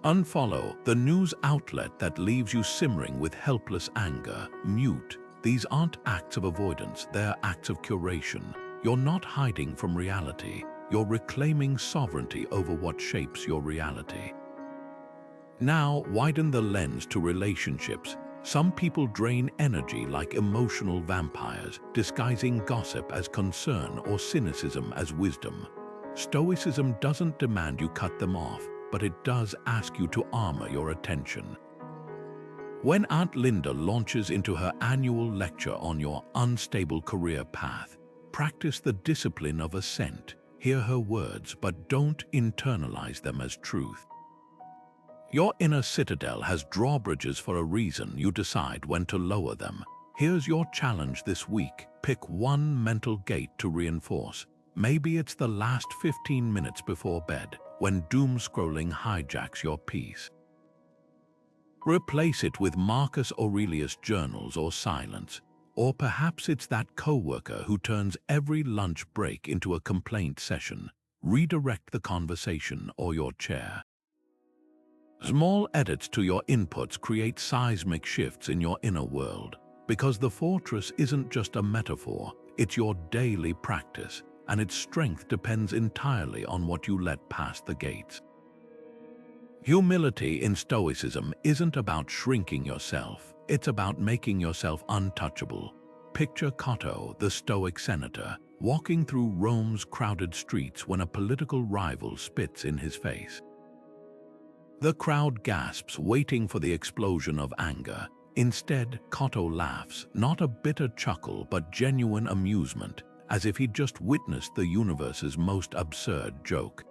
Unfollow the news outlet that leaves you simmering with helpless anger. Mute. These aren't acts of avoidance, they're acts of curation. You're not hiding from reality, you're reclaiming sovereignty over what shapes your reality. Now, widen the lens to relationships. Some people drain energy like emotional vampires, disguising gossip as concern or cynicism as wisdom. Stoicism doesn't demand you cut them off, but it does ask you to armor your attention. When Aunt Linda launches into her annual lecture on your unstable career path, practice the discipline of assent. Hear her words, but don't internalize them as truth. Your inner citadel has drawbridges for a reason. You decide when to lower them. Here's your challenge this week. Pick one mental gate to reinforce. Maybe it's the last 15 minutes before bed, when doom scrolling hijacks your peace. Replace it with Marcus Aurelius journals or silence. Or perhaps it's that coworker who turns every lunch break into a complaint session. Redirect the conversation or your chair. Small edits to your inputs create seismic shifts in your inner world, because the fortress isn't just a metaphor, it's your daily practice, and its strength depends entirely on what you let past the gates. Humility in Stoicism isn't about shrinking yourself, it's about making yourself untouchable. Picture Cato, the Stoic senator, walking through Rome's crowded streets when a political rival spits in his face. The crowd gasps, waiting for the explosion of anger. Instead, Cato laughs, not a bitter chuckle but genuine amusement, as if he'd just witnessed the universe's most absurd joke.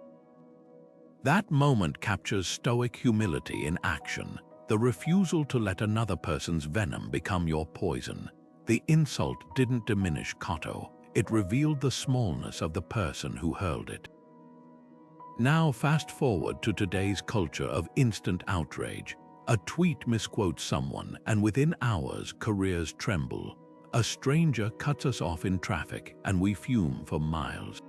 That moment captures Stoic humility in action, the refusal to let another person's venom become your poison. The insult didn't diminish Cato, it revealed the smallness of the person who hurled it. Now fast forward to today's culture of instant outrage. A tweet misquotes someone, and within hours, careers tremble. A stranger cuts us off in traffic, and we fume for miles.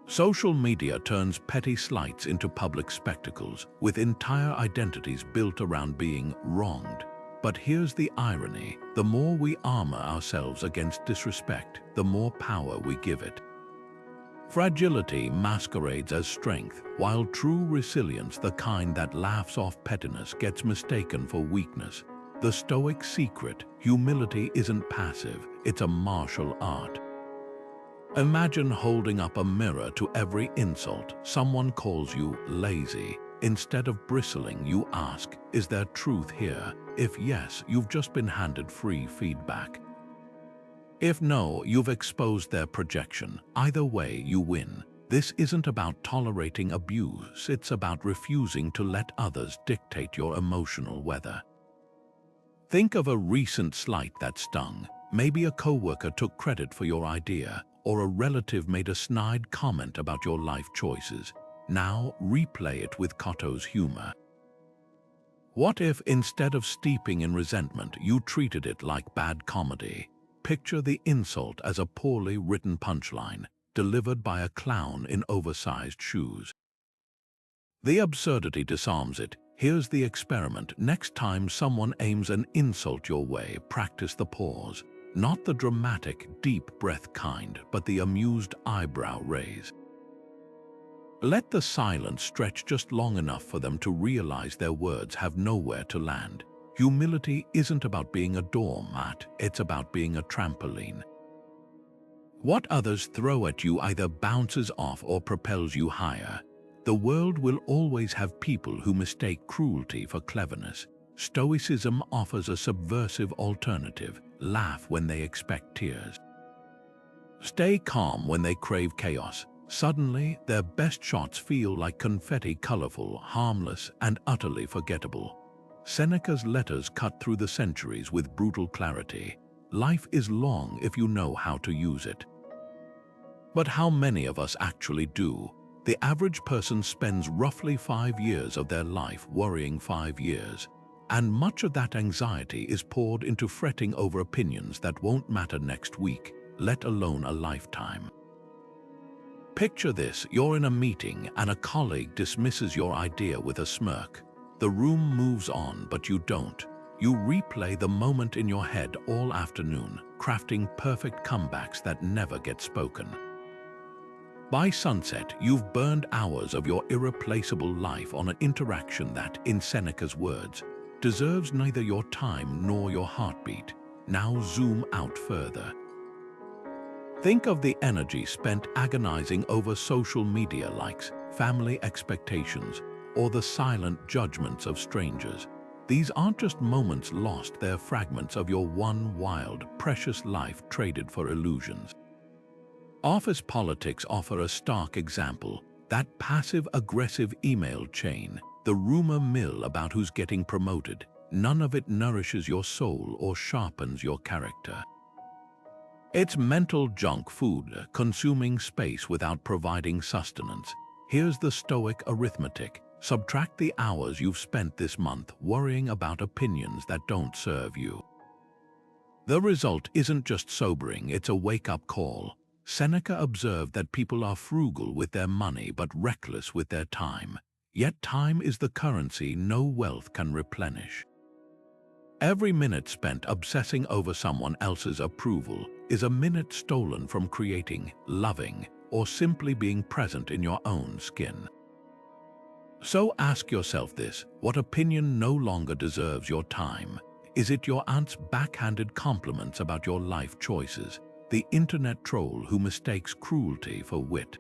Social media turns petty slights into public spectacles, with entire identities built around being wronged. But here's the irony: the more we armor ourselves against disrespect, the more power we give it. Fragility masquerades as strength, while true resilience, the kind that laughs off pettiness, gets mistaken for weakness. The Stoic secret: humility isn't passive, it's a martial art. Imagine holding up a mirror to every insult. Someone calls you lazy. Instead of bristling, you ask, is there truth here? If yes, you've just been handed free feedback. If no, you've exposed their projection. Either way, you win. This isn't about tolerating abuse, it's about refusing to let others dictate your emotional weather. Think of a recent slight that stung. Maybe a coworker took credit for your idea, or a relative made a snide comment about your life choices. Now replay it with Cotto's humor. What if, instead of steeping in resentment, you treated it like bad comedy? Picture the insult as a poorly written punchline, delivered by a clown in oversized shoes. The absurdity disarms it. Here's the experiment. Next time someone aims an insult your way, practice the pause. Not the dramatic, deep breath kind, but the amused eyebrow raise. Let the silence stretch just long enough for them to realize their words have nowhere to land. Humility isn't about being a doormat, it's about being a trampoline. What others throw at you either bounces off or propels you higher. The world will always have people who mistake cruelty for cleverness. Stoicism offers a subversive alternative. Laugh when they expect tears. Stay calm when they crave chaos. Suddenly, their best shots feel like confetti, colorful, harmless, and utterly forgettable. Seneca's letters cut through the centuries with brutal clarity. Life is long if you know how to use it. But how many of us actually do? The average person spends roughly 5 years of their life worrying 5 years. And much of that anxiety is poured into fretting over opinions that won't matter next week, let alone a lifetime. Picture this: you're in a meeting and a colleague dismisses your idea with a smirk. The room moves on, but you don't. You replay the moment in your head all afternoon, crafting perfect comebacks that never get spoken. By sunset, you've burned hours of your irreplaceable life on an interaction that, in Seneca's words, deserves neither your time nor your heartbeat. Now zoom out further. Think of the energy spent agonizing over social media likes, family expectations, or the silent judgments of strangers. These aren't just moments lost, they're fragments of your one wild, precious life traded for illusions. Office politics offer a stark example. That passive-aggressive email chain, the rumor mill about who's getting promoted, none of it nourishes your soul or sharpens your character. It's mental junk food, consuming space without providing sustenance. Here's the Stoic arithmetic. Subtract the hours you've spent this month worrying about opinions that don't serve you. The result isn't just sobering, it's a wake-up call. Seneca observed that people are frugal with their money but reckless with their time. Yet time is the currency no wealth can replenish. Every minute spent obsessing over someone else's approval is a minute stolen from creating, loving, or simply being present in your own skin. So ask yourself this: what opinion no longer deserves your time? Is it your aunt's backhanded compliments about your life choices? The internet troll who mistakes cruelty for wit?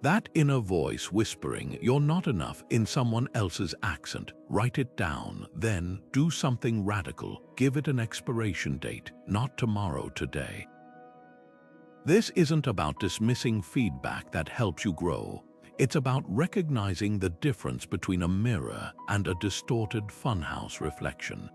That inner voice whispering you're not enough in someone else's accent, write it down, then do something radical. Give it an expiration date, not tomorrow, today. This isn't about dismissing feedback that helps you grow. It's about recognizing the difference between a mirror and a distorted funhouse reflection.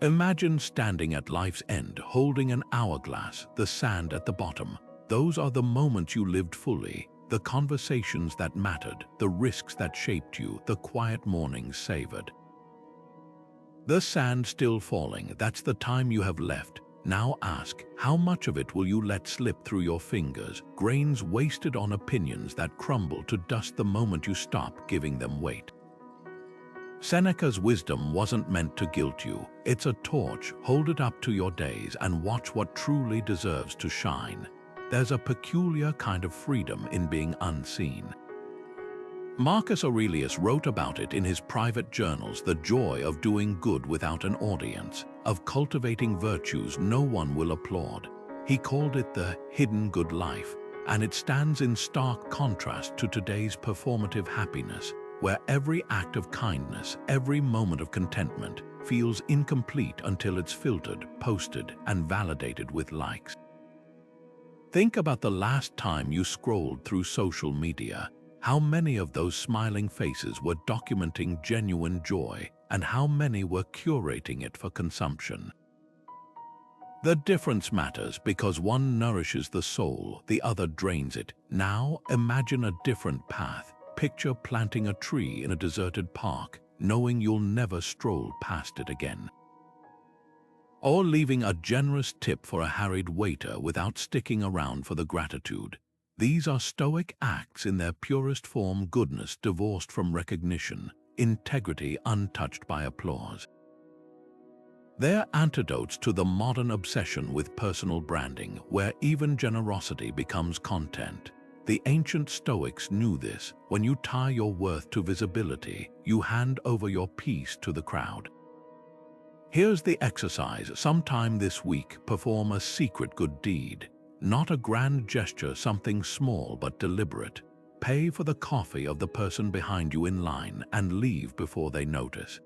Imagine standing at life's end, holding an hourglass, the sand at the bottom. Those are the moments you lived fully, the conversations that mattered, the risks that shaped you, the quiet mornings savored. The sand still falling, that's the time you have left. Now ask, how much of it will you let slip through your fingers? Grains wasted on opinions that crumble to dust the moment you stop giving them weight. Seneca's wisdom wasn't meant to guilt you. It's a torch. Hold it up to your days and watch what truly deserves to shine. There's a peculiar kind of freedom in being unseen. Marcus Aurelius wrote about it in his private journals: the joy of doing good without an audience, of cultivating virtues no one will applaud. He called it the hidden good life, and it stands in stark contrast to today's performative happiness, where every act of kindness, every moment of contentment feels incomplete until it's filtered, posted, and validated with likes. Think about the last time you scrolled through social media. How many of those smiling faces were documenting genuine joy, and how many were curating it for consumption? The difference matters because one nourishes the soul, the other drains it. Now imagine a different path. Picture planting a tree in a deserted park, knowing you'll never stroll past it again. Or leaving a generous tip for a harried waiter without sticking around for the gratitude. These are Stoic acts in their purest form, goodness divorced from recognition, integrity untouched by applause. They're antidotes to the modern obsession with personal branding, where even generosity becomes content. The ancient Stoics knew this. When you tie your worth to visibility, you hand over your peace to the crowd. Here's the exercise. Sometime this week, perform a secret good deed. Not a grand gesture, something small but deliberate. Pay for the coffee of the person behind you in line and leave before they notice.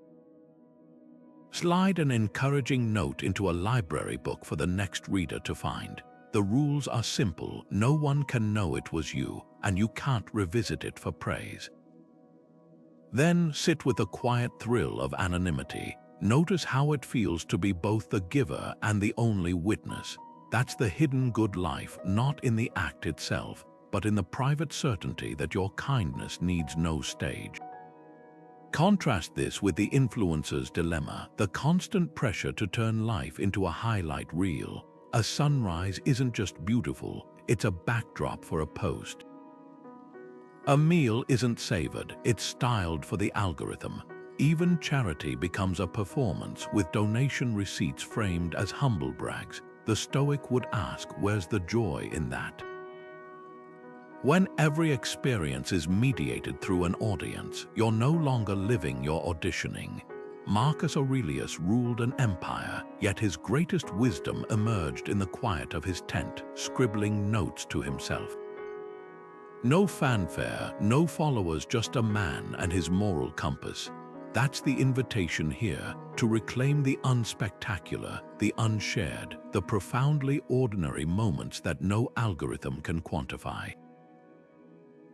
Slide an encouraging note into a library book for the next reader to find. The rules are simple. No one can know it was you, and you can't revisit it for praise. Then sit with the quiet thrill of anonymity. Notice how it feels to be both the giver and the only witness. That's the hidden good life, not in the act itself, but in the private certainty that your kindness needs no stage. Contrast this with the influencer's dilemma, the constant pressure to turn life into a highlight reel. A sunrise isn't just beautiful, it's a backdrop for a post. A meal isn't savored, it's styled for the algorithm. Even charity becomes a performance, with donation receipts framed as humble brags. The Stoic would ask, where's the joy in that? When every experience is mediated through an audience, you're no longer living, you're auditioning. Marcus Aurelius ruled an empire, yet his greatest wisdom emerged in the quiet of his tent, scribbling notes to himself. No fanfare, no followers, just a man and his moral compass. That's the invitation here, to reclaim the unspectacular, the unshared, the profoundly ordinary moments that no algorithm can quantify.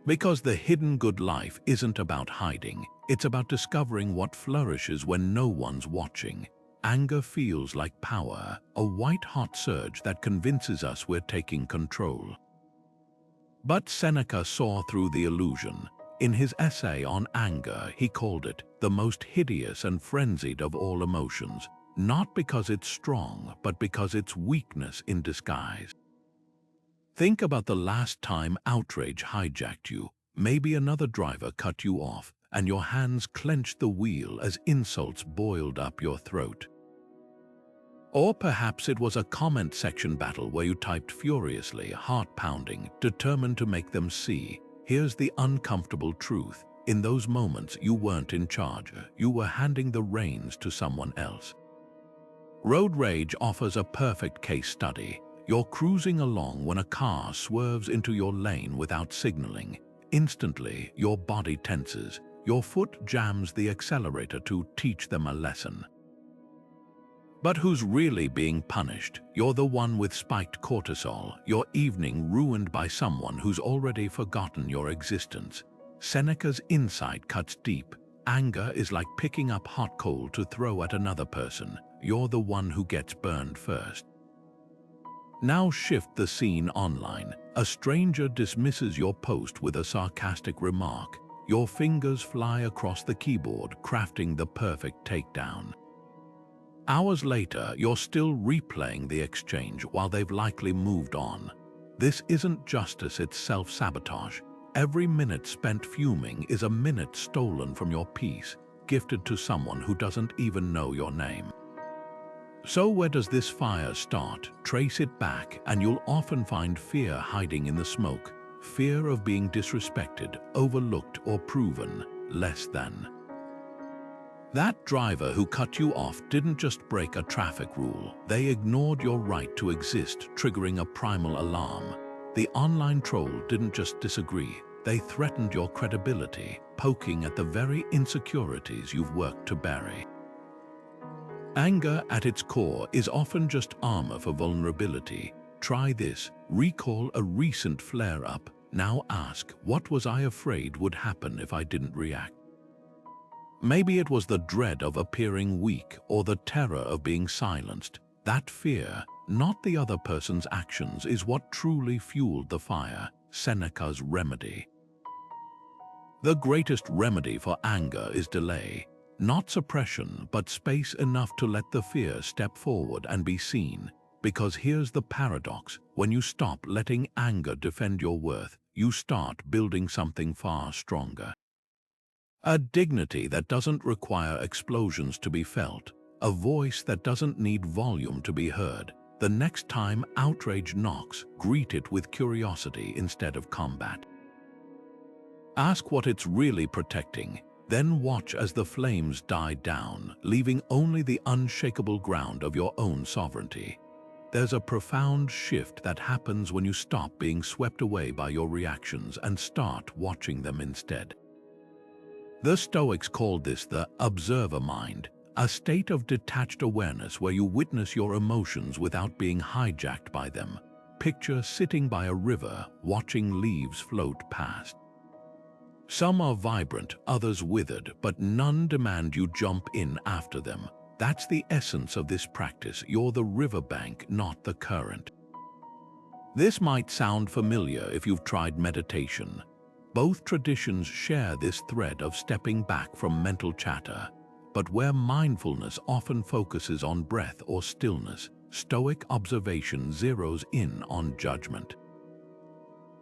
Because the hidden good life isn't about hiding, it's about discovering what flourishes when no one's watching. Anger feels like power, a white-hot surge that convinces us we're taking control. But Seneca saw through the illusion. In his essay on anger, he called it the most hideous and frenzied of all emotions, not because it's strong, but because it's weakness in disguise. Think about the last time outrage hijacked you. Maybe another driver cut you off, and your hands clenched the wheel as insults boiled up your throat. Or perhaps it was a comment section battle where you typed furiously, heart pounding, determined to make them see. Here's the uncomfortable truth. In those moments, you weren't in charge. You were handing the reins to someone else. Road rage offers a perfect case study. You're cruising along when a car swerves into your lane without signaling. Instantly, your body tenses. Your foot jams the accelerator to teach them a lesson. But who's really being punished? You're the one with spiked cortisol, your evening ruined by someone who's already forgotten your existence. Seneca's insight cuts deep. Anger is like picking up hot coal to throw at another person. You're the one who gets burned first. Now shift the scene online. A stranger dismisses your post with a sarcastic remark. Your fingers fly across the keyboard, crafting the perfect takedown. Hours later, you're still replaying the exchange while they've likely moved on. This isn't justice, it's self-sabotage. Every minute spent fuming is a minute stolen from your peace, gifted to someone who doesn't even know your name. So where does this fire start? Trace it back, and you'll often find fear hiding in the smoke. Fear of being disrespected, overlooked, or proven less than. That driver who cut you off didn't just break a traffic rule. They ignored your right to exist, triggering a primal alarm. The online troll didn't just disagree. They threatened your credibility, poking at the very insecurities you've worked to bury. Anger at its core is often just armor for vulnerability. Try this. Recall a recent flare-up. Now ask, what was I afraid would happen if I didn't react? Maybe it was the dread of appearing weak or the terror of being silenced. That fear, not the other person's actions, is what truly fueled the fire. Seneca's remedy. The greatest remedy for anger is delay, not suppression, but space enough to let the fear step forward and be seen. Because here's the paradox: when you stop letting anger defend your worth, you start building something far stronger. A dignity that doesn't require explosions to be felt, a voice that doesn't need volume to be heard. The next time outrage knocks, greet it with curiosity instead of combat. Ask what it's really protecting, then watch as the flames die down, leaving only the unshakable ground of your own sovereignty. There's a profound shift that happens when you stop being swept away by your reactions and start watching them instead. The Stoics called this the observer mind, a state of detached awareness where you witness your emotions without being hijacked by them. Picture sitting by a river, watching leaves float past. Some are vibrant, others withered, but none demand you jump in after them. That's the essence of this practice. You're the riverbank, not the current. This might sound familiar if you've tried meditation. Both traditions share this thread of stepping back from mental chatter. But where mindfulness often focuses on breath or stillness, Stoic observation zeroes in on judgment.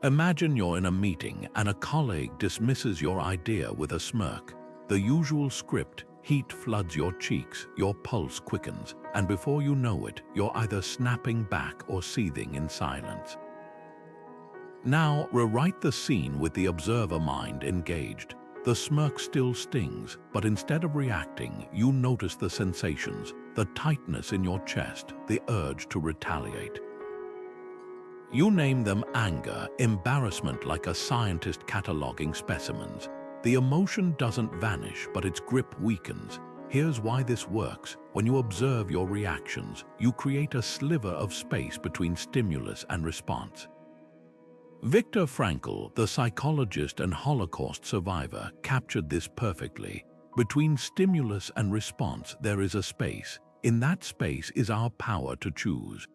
Imagine you're in a meeting and a colleague dismisses your idea with a smirk. The usual script: heat floods your cheeks, your pulse quickens, and before you know it, you're either snapping back or seething in silence. Now, rewrite the scene with the observer mind engaged. The smirk still stings, but instead of reacting, you notice the sensations, the tightness in your chest, the urge to retaliate. You name them: anger, embarrassment, like a scientist cataloging specimens. The emotion doesn't vanish, but its grip weakens. Here's why this works. When you observe your reactions, you create a sliver of space between stimulus and response. Viktor Frankl, the psychologist and Holocaust survivor, captured this perfectly. Between stimulus and response, there is a space. In that space is our power to choose.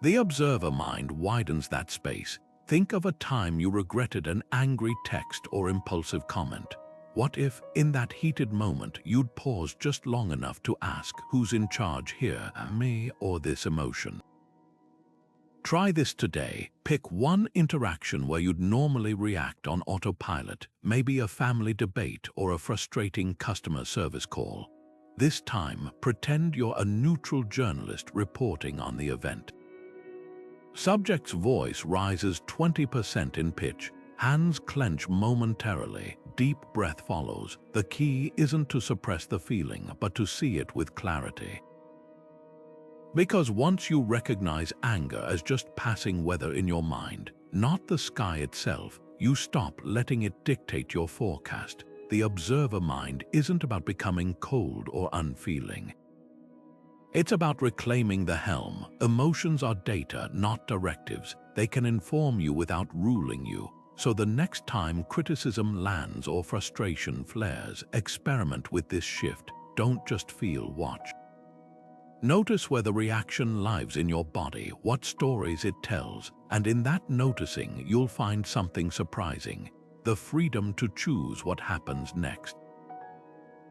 The observer mind widens that space. Think of a time you regretted an angry text or impulsive comment. What if, in that heated moment, you'd pause just long enough to ask, who's in charge here, me or this emotion? Try this today. Pick one interaction where you'd normally react on autopilot, maybe a family debate or a frustrating customer service call. This time, pretend you're a neutral journalist reporting on the event. Subject's voice rises 20% in pitch, hands clench momentarily, deep breath follows. The key isn't to suppress the feeling, but to see it with clarity. Because once you recognize anger as just passing weather in your mind, not the sky itself, you stop letting it dictate your forecast. The observer mind isn't about becoming cold or unfeeling. It's about reclaiming the helm. Emotions are data, not directives. They can inform you without ruling you. So the next time criticism lands or frustration flares, experiment with this shift. Don't just feel, watch. Notice where the reaction lives in your body, what stories it tells, and in that noticing, you'll find something surprising: the freedom to choose what happens next.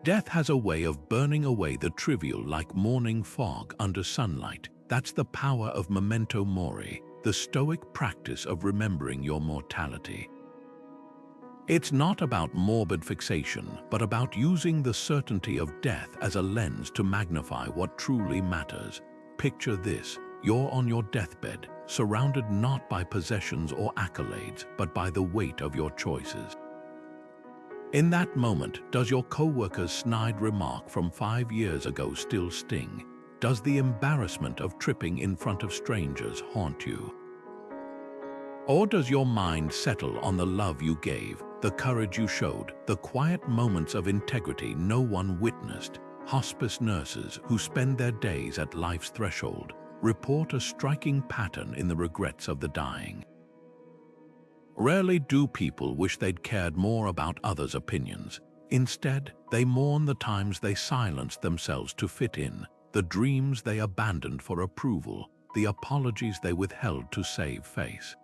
Death has a way of burning away the trivial like morning fog under sunlight. That's the power of Memento Mori, the Stoic practice of remembering your mortality. It's not about morbid fixation, but about using the certainty of death as a lens to magnify what truly matters. Picture this: you're on your deathbed, surrounded not by possessions or accolades, but by the weight of your choices. In that moment, does your coworker's snide remark from 5 years ago still sting? Does the embarrassment of tripping in front of strangers haunt you? Or does your mind settle on the love you gave, the courage you showed, the quiet moments of integrity no one witnessed? Hospice nurses who spend their days at life's threshold report a striking pattern in the regrets of the dying. Rarely do people wish they'd cared more about others' opinions. Instead, they mourn the times they silenced themselves to fit in, the dreams they abandoned for approval, the apologies they withheld to save face.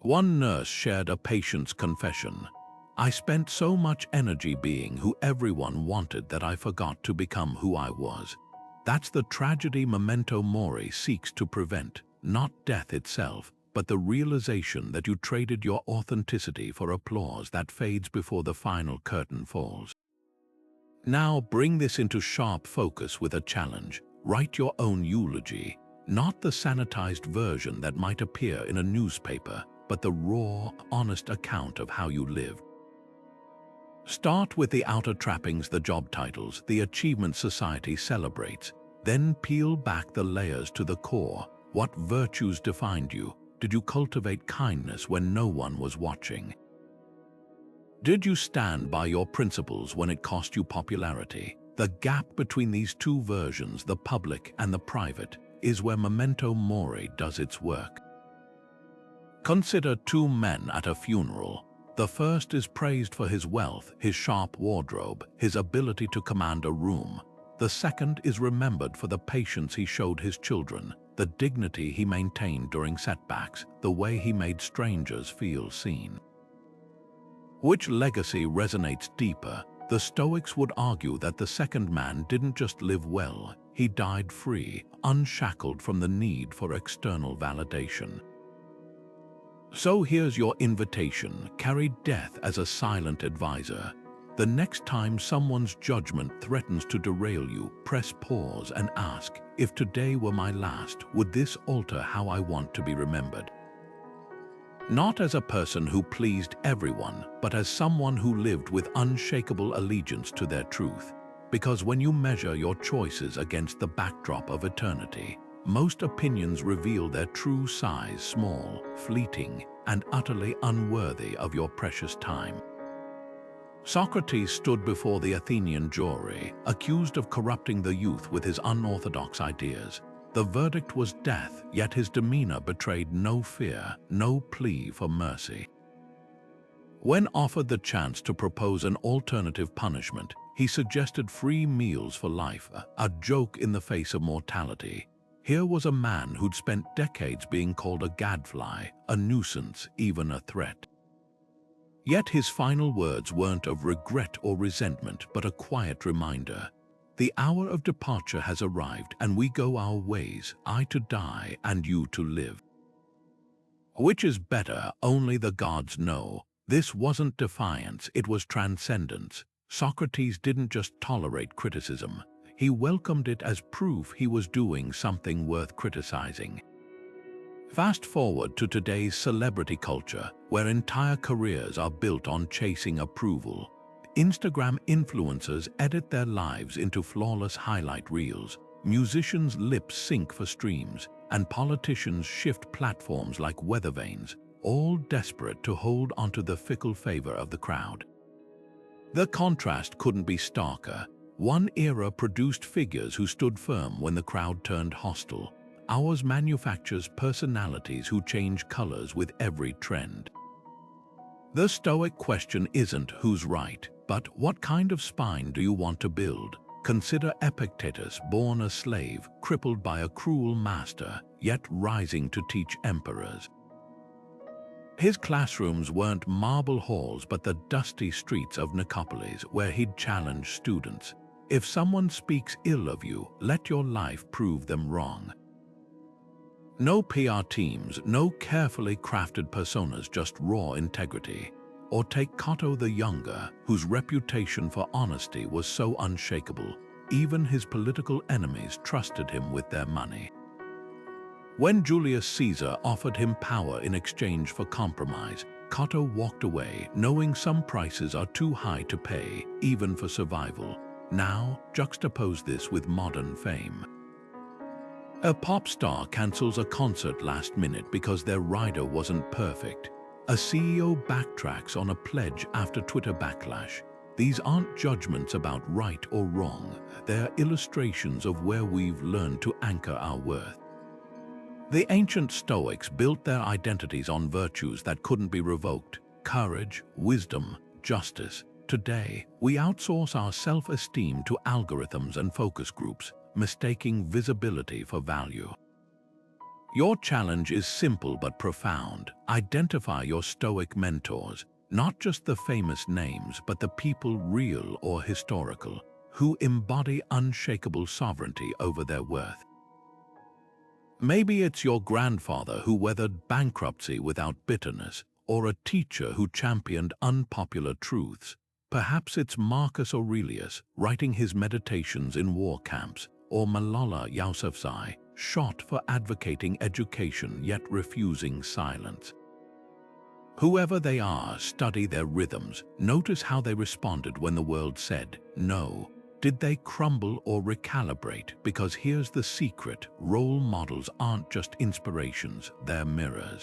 One nurse shared a patient's confession. "I spent so much energy being who everyone wanted that I forgot to become who I was." That's the tragedy Memento Mori seeks to prevent, not death itself, but the realization that you traded your authenticity for applause that fades before the final curtain falls. Now bring this into sharp focus with a challenge. Write your own eulogy, not the sanitized version that might appear in a newspaper, but the raw, honest account of how you lived. Start with the outer trappings, the job titles, the achievements society celebrates. Then peel back the layers to the core. What virtues defined you? Did you cultivate kindness when no one was watching? Did you stand by your principles when it cost you popularity? The gap between these two versions, the public and the private, is where Memento Mori does its work. Consider two men at a funeral. The first is praised for his wealth, his sharp wardrobe, his ability to command a room. The second is remembered for the patience he showed his children, the dignity he maintained during setbacks, the way he made strangers feel seen. Which legacy resonates deeper? The Stoics would argue that the second man didn't just live well, he died free, unshackled from the need for external validation. So here's your invitation: carry death as a silent advisor. The next time someone's judgment threatens to derail you, press pause and ask, if today were my last, would this alter how I want to be remembered? Not as a person who pleased everyone, but as someone who lived with unshakable allegiance to their truth. Because when you measure your choices against the backdrop of eternity, most opinions reveal their true size: small, fleeting, and utterly unworthy of your precious time. Socrates stood before the Athenian jury, accused of corrupting the youth with his unorthodox ideas. The verdict was death, yet his demeanor betrayed no fear, no plea for mercy. When offered the chance to propose an alternative punishment, he suggested free meals for life, a joke in the face of mortality. Here was a man who'd spent decades being called a gadfly, a nuisance, even a threat. Yet his final words weren't of regret or resentment, but a quiet reminder. The hour of departure has arrived, and we go our ways, I to die and you to live. Which is better, only the gods know. This wasn't defiance, it was transcendence. Socrates didn't just tolerate criticism, he welcomed it as proof he was doing something worth criticizing. Fast forward to today's celebrity culture, where entire careers are built on chasing approval. Instagram influencers edit their lives into flawless highlight reels, musicians lip sync for streams, and politicians shift platforms like weather vanes, all desperate to hold onto the fickle favor of the crowd. The contrast couldn't be starker. One era produced figures who stood firm when the crowd turned hostile. Ours manufactures personalities who change colors with every trend. The Stoic question isn't who's right, but what kind of spine do you want to build? Consider Epictetus, born a slave, crippled by a cruel master, yet rising to teach emperors. His classrooms weren't marble halls but the dusty streets of Nicopolis, where he'd challenge students. If someone speaks ill of you, let your life prove them wrong. No PR teams, no carefully crafted personas, just raw integrity. Or take Cato the Younger, whose reputation for honesty was so unshakable, even his political enemies trusted him with their money. When Julius Caesar offered him power in exchange for compromise, Cato walked away, knowing some prices are too high to pay, even for survival. Now, juxtapose this with modern fame. A pop star cancels a concert last minute because their rider wasn't perfect. A CEO backtracks on a pledge after Twitter backlash. These aren't judgments about right or wrong. They're illustrations of where we've learned to anchor our worth. The ancient Stoics built their identities on virtues that couldn't be revoked: courage, wisdom, justice. Today, we outsource our self-esteem to algorithms and focus groups, mistaking visibility for value. Your challenge is simple but profound. Identify your Stoic mentors, not just the famous names, but the people, real or historical, who embody unshakable sovereignty over their worth. Maybe it's your grandfather who weathered bankruptcy without bitterness, or a teacher who championed unpopular truths. Perhaps it's Marcus Aurelius writing his meditations in war camps, or Malala Yousafzai, shot for advocating education yet refusing silence. Whoever they are, study their rhythms. Notice how they responded when the world said no. Did they crumble or recalibrate? Because here's the secret: role models aren't just inspirations, they're mirrors.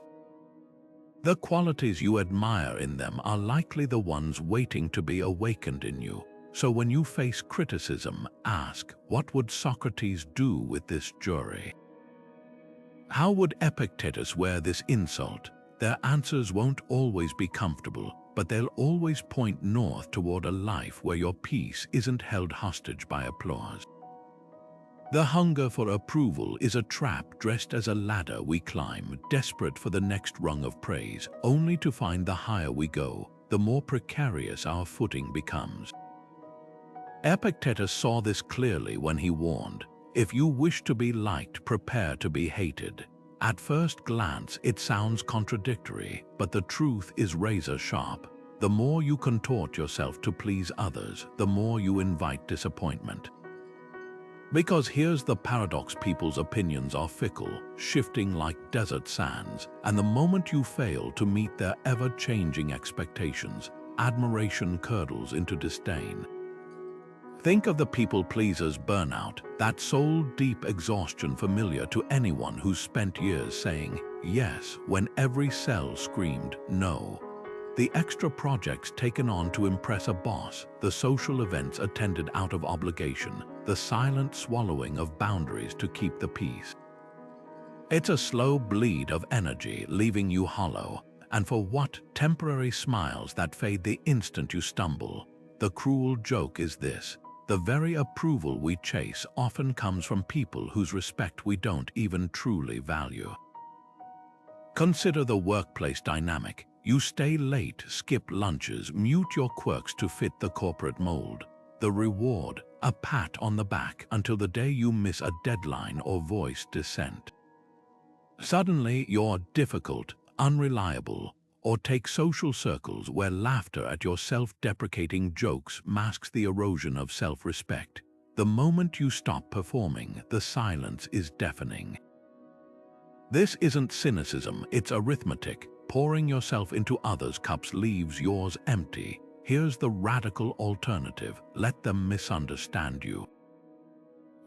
The qualities you admire in them are likely the ones waiting to be awakened in you. So when you face criticism, ask, what would Socrates do with this jury? How would Epictetus wear this insult? Their answers won't always be comfortable, but they'll always point north toward a life where your peace isn't held hostage by applause. The hunger for approval is a trap dressed as a ladder we climb, desperate for the next rung of praise, only to find the higher we go, the more precarious our footing becomes. Epictetus saw this clearly when he warned, "If you wish to be liked, prepare to be hated." At first glance, it sounds contradictory, but the truth is razor sharp. The more you contort yourself to please others, the more you invite disappointment. Because here's the paradox: people's opinions are fickle, shifting like desert sands, and the moment you fail to meet their ever-changing expectations, admiration curdles into disdain. Think of the people-pleaser's burnout, that soul-deep exhaustion familiar to anyone who's spent years saying yes when every cell screamed no. The extra projects taken on to impress a boss, the social events attended out of obligation, the silent swallowing of boundaries to keep the peace. It's a slow bleed of energy, leaving you hollow, and for what? Temporary smiles that fade the instant you stumble. The cruel joke is this: the very approval we chase often comes from people whose respect we don't even truly value. Consider the workplace dynamic. You stay late, skip lunches, mute your quirks to fit the corporate mold. The reward: a pat on the back until the day you miss a deadline or voice dissent. Suddenly you're difficult, unreliable. Or take social circles where laughter at your self-deprecating jokes masks the erosion of self-respect. The moment you stop performing, the silence is deafening. This isn't cynicism, it's arithmetic. Pouring yourself into others' cups leaves yours empty. Here's the radical alternative: let them misunderstand you.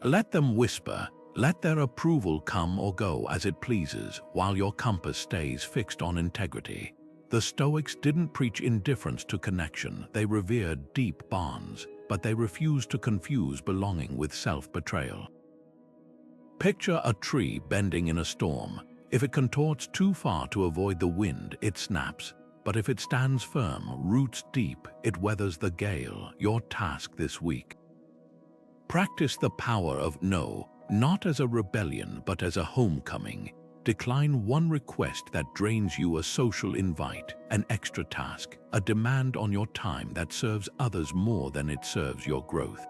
Let them whisper. Let their approval come or go as it pleases, while your compass stays fixed on integrity. The Stoics didn't preach indifference to connection. They revered deep bonds, but they refused to confuse belonging with self-betrayal. Picture a tree bending in a storm. If it contorts too far to avoid the wind, it snaps. But if it stands firm, roots deep, it weathers the gale. Your task this week: practice the power of no, not as a rebellion, but as a homecoming. Decline one request that drains you, a social invite, an extra task, a demand on your time that serves others more than it serves your growth.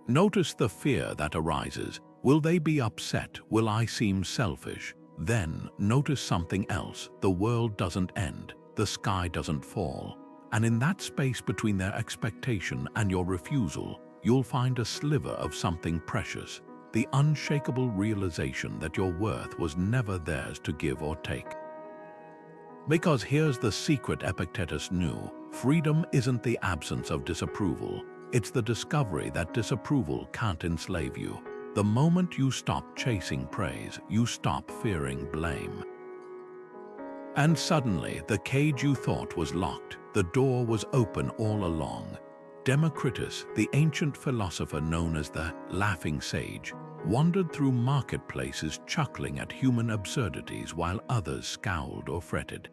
Notice the fear that arises. Will they be upset? Will I seem selfish? Then notice something else. The world doesn't end. The sky doesn't fall. And in that space between their expectation and your refusal, you'll find a sliver of something precious. The unshakable realization that your worth was never theirs to give or take. Because here's the secret Epictetus knew: freedom isn't the absence of disapproval. It's the discovery that disapproval can't enslave you. The moment you stop chasing praise, you stop fearing blame. And suddenly, the cage you thought was locked, the door was open all along. Democritus, the ancient philosopher known as the laughing sage, wandered through marketplaces chuckling at human absurdities while others scowled or fretted.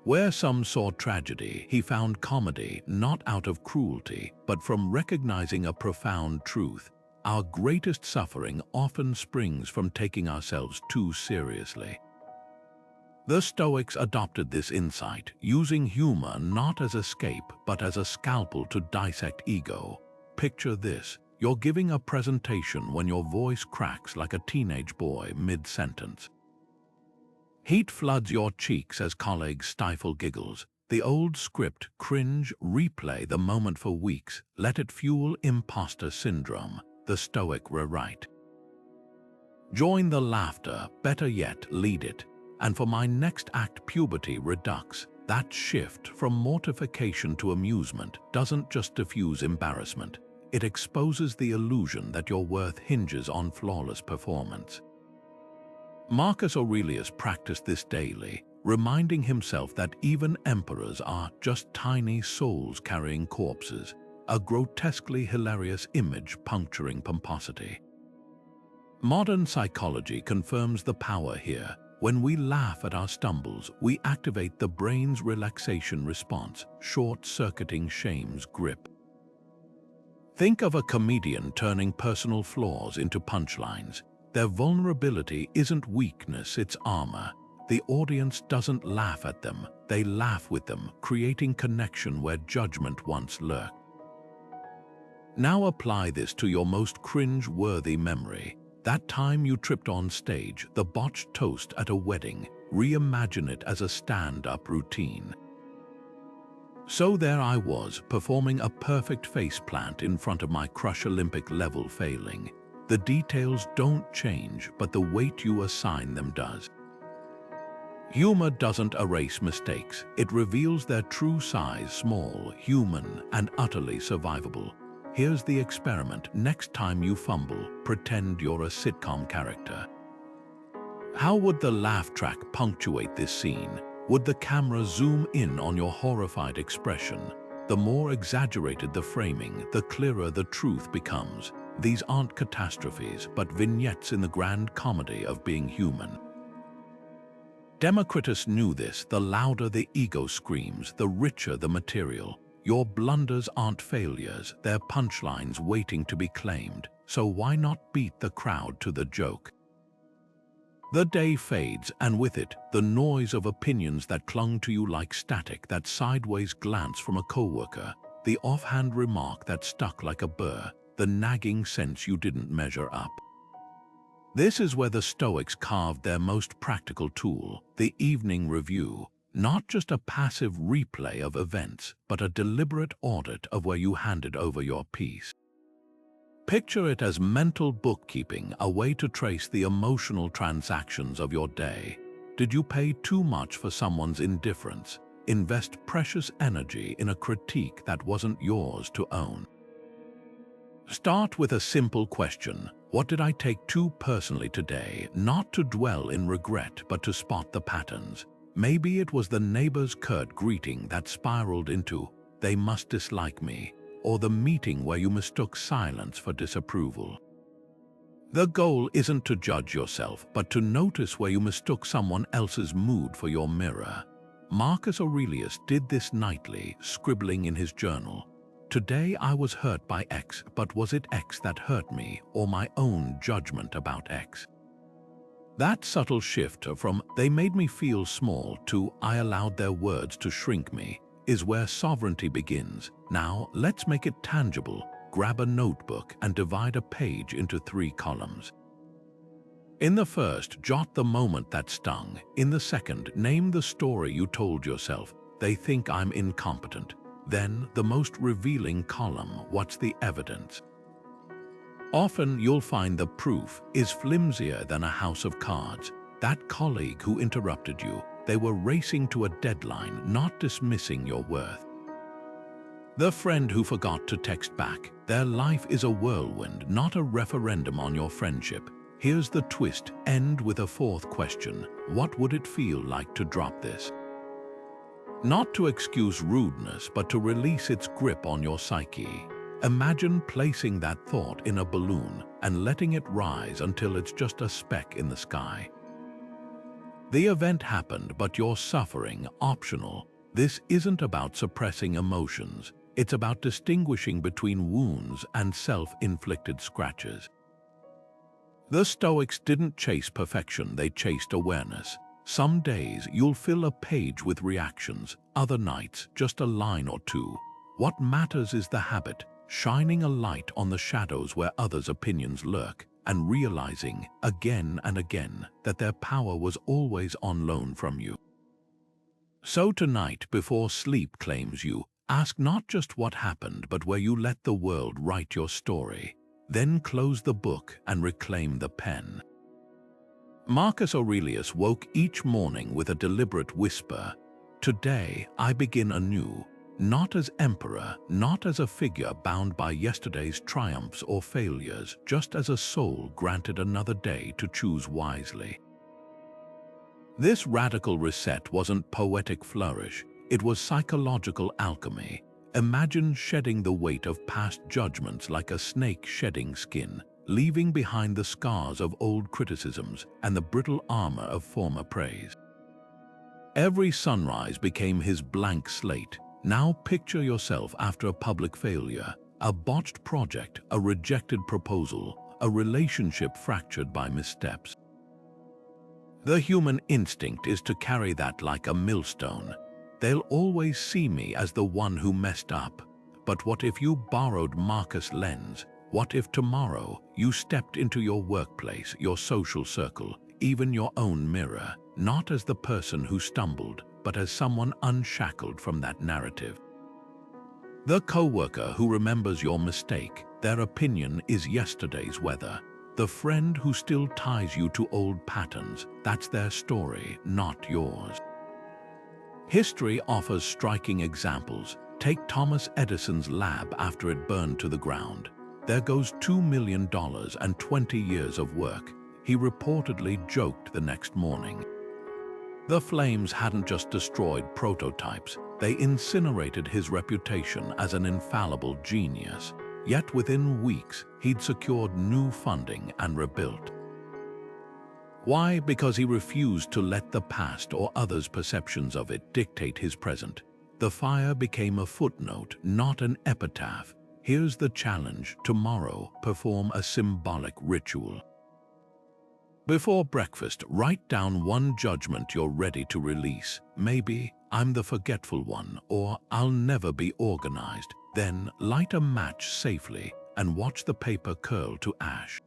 Where some saw tragedy, he found comedy not out of cruelty, but from recognizing a profound truth. Our greatest suffering often springs from taking ourselves too seriously. The Stoics adopted this insight, using humor not as escape, but as a scalpel to dissect ego. Picture this: you're giving a presentation when your voice cracks like a teenage boy mid-sentence. Heat floods your cheeks as colleagues stifle giggles. The old script: cringe, replay the moment for weeks, let it fuel imposter syndrome. The Stoic rewrite: join the laughter, better yet, lead it. And for my next act, puberty redux. That shift from mortification to amusement doesn't just diffuse embarrassment. It exposes the illusion that your worth hinges on flawless performance. Marcus Aurelius practiced this daily, reminding himself that even emperors are just tiny souls carrying corpses, a grotesquely hilarious image puncturing pomposity. Modern psychology confirms the power here. When we laugh at our stumbles, we activate the brain's relaxation response, short-circuiting shame's grip. Think of a comedian turning personal flaws into punchlines. Their vulnerability isn't weakness, it's armor. The audience doesn't laugh at them, they laugh with them, creating connection where judgment once lurked. Now apply this to your most cringe-worthy memory. That time you tripped on stage, the botched toast at a wedding. Reimagine it as a stand-up routine. So there I was, performing a perfect faceplant in front of my crush, Olympic-level failing. The details don't change, but the weight you assign them does. Humor doesn't erase mistakes. It reveals their true size: small, human, and utterly survivable. Here's the experiment. Next time you fumble, pretend you're a sitcom character. How would the laugh track punctuate this scene? Would the camera zoom in on your horrified expression? The more exaggerated the framing, the clearer the truth becomes. These aren't catastrophes, but vignettes in the grand comedy of being human. Democritus knew this: the louder the ego screams, the richer the material. Your blunders aren't failures, they're punchlines waiting to be claimed. So why not beat the crowd to the joke? The day fades, and with it, the noise of opinions that clung to you like static, that sideways glance from a coworker, the offhand remark that stuck like a burr, the nagging sense you didn't measure up. This is where the Stoics carved their most practical tool, the evening review. Not just a passive replay of events, but a deliberate audit of where you handed over your piece. Picture it as mental bookkeeping, a way to trace the emotional transactions of your day. Did you pay too much for someone's indifference? Invest precious energy in a critique that wasn't yours to own. Start with a simple question: what did I take too personally today? Not to dwell in regret, but to spot the patterns. Maybe it was the neighbor's curt greeting that spiraled into, "they must dislike me," or the meeting where you mistook silence for disapproval. The goal isn't to judge yourself, but to notice where you mistook someone else's mood for your mirror. Marcus Aurelius did this nightly, scribbling in his journal. Today I was hurt by X, but was it X that hurt me, or my own judgment about X? That subtle shift from "they made me feel small" to "I allowed their words to shrink me" is where sovereignty begins. Now, let's make it tangible. Grab a notebook and divide a page into 3 columns. In the first, jot the moment that stung. In the second, name the story you told yourself: "they think I'm incompetent." Then, the most revealing column: what's the evidence? Often you'll find the proof is flimsier than a house of cards. That colleague who interrupted you, they were racing to a deadline, not dismissing your worth. The friend who forgot to text back, their life is a whirlwind, not a referendum on your friendship. Here's the twist: end with a 4th question: what would it feel like to drop this? Not to excuse rudeness, but to release its grip on your psyche. Imagine placing that thought in a balloon and letting it rise until it's just a speck in the sky. The event happened, but you're suffering, optional. This isn't about suppressing emotions. It's about distinguishing between wounds and self-inflicted scratches. The Stoics didn't chase perfection, they chased awareness. Some days you'll fill a page with reactions, other nights just a line or two. What matters is the habit, shining a light on the shadows where others' opinions lurk, and realizing again and again that their power was always on loan from you. So tonight, before sleep claims you, ask not just what happened, but where you let the world write your story. Then close the book and reclaim the pen. Marcus Aurelius woke each morning with a deliberate whisper, "Today I begin anew, not as emperor, not as a figure bound by yesterday's triumphs or failures, just as a soul granted another day to choose wisely." This radical reset wasn't poetic flourish, it was psychological alchemy. Imagine shedding the weight of past judgments like a snake shedding skin, leaving behind the scars of old criticisms and the brittle armor of former praise. Every sunrise became his blank slate. Now picture yourself after a public failure, a botched project, a rejected proposal, a relationship fractured by missteps. The human instinct is to carry that like a millstone. They'll always see me as the one who messed up. But what if you borrowed Marcus' lens? What if tomorrow you stepped into your workplace, your social circle, even your own mirror, not as the person who stumbled, but as someone unshackled from that narrative? The coworker who remembers your mistake, their opinion is yesterday's weather. The friend who still ties you to old patterns, that's their story, not yours. History offers striking examples. Take Thomas Edison's lab after it burned to the ground. There goes $2 million and 20 years of work. He reportedly joked the next morning. The flames hadn't just destroyed prototypes, they incinerated his reputation as an infallible genius. Yet within weeks, he'd secured new funding and rebuilt. Why? Because he refused to let the past or others' perceptions of it dictate his present. The fire became a footnote, not an epitaph. Here's the challenge: tomorrow, perform a symbolic ritual. Before breakfast, write down one judgment you're ready to release. Maybe, "I'm the forgetful one," or "I'll never be organized." Then light a match safely and watch the paper curl to ash.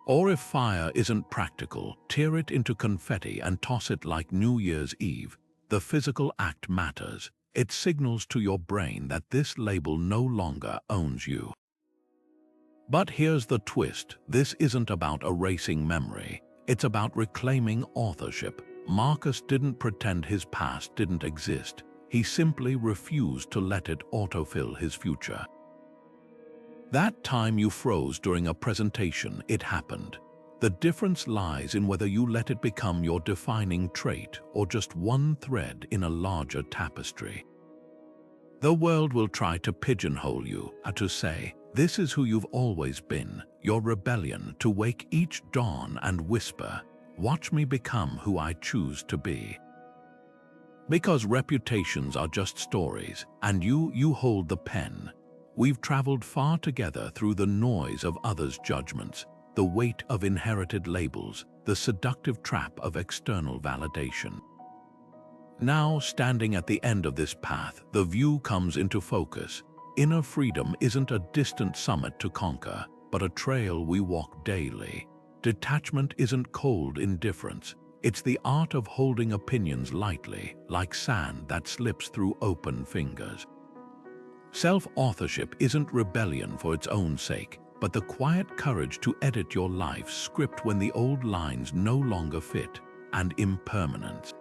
Or if fire isn't practical, tear it into confetti and toss it like New Year's Eve. The physical act matters. It signals to your brain that this label no longer owns you. But here's the twist: this isn't about erasing memory. It's about reclaiming authorship. Marcus didn't pretend his past didn't exist. He simply refused to let it autofill his future. That time you froze during a presentation, it happened. The difference lies in whether you let it become your defining trait or just one thread in a larger tapestry. The world will try to pigeonhole you, to say, "This is who you've always been." Your rebellion to wake each dawn and whisper, "Watch me become who I choose to be." Because reputations are just stories, and you hold the pen. We've traveled far together through the noise of others' judgments, the weight of inherited labels, the seductive trap of external validation. Now, standing at the end of this path, the view comes into focus. Inner freedom isn't a distant summit to conquer, but a trail we walk daily. Detachment isn't cold indifference. It's the art of holding opinions lightly, like sand that slips through open fingers. Self-authorship isn't rebellion for its own sake, but the quiet courage to edit your life's script when the old lines no longer fit, and impermanence.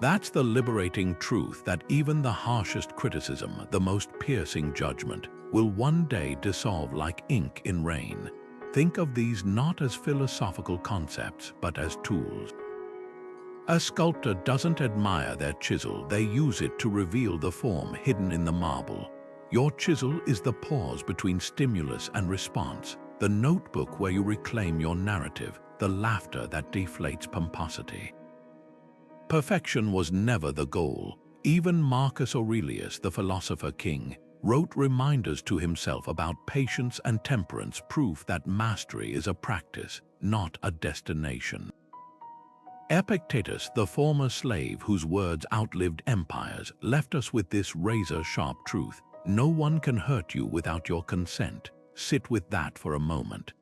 That's the liberating truth, that even the harshest criticism, the most piercing judgment, will one day dissolve like ink in rain. Think of these not as philosophical concepts, but as tools. A sculptor doesn't admire their chisel, they use it to reveal the form hidden in the marble. Your chisel is the pause between stimulus and response, the notebook where you reclaim your narrative, the laughter that deflates pomposity. Perfection was never the goal. Even Marcus Aurelius, the philosopher king, wrote reminders to himself about patience and temperance, proof that mastery is a practice, not a destination. Epictetus, the former slave whose words outlived empires, left us with this razor-sharp truth: no one can hurt you without your consent. Sit with that for a moment.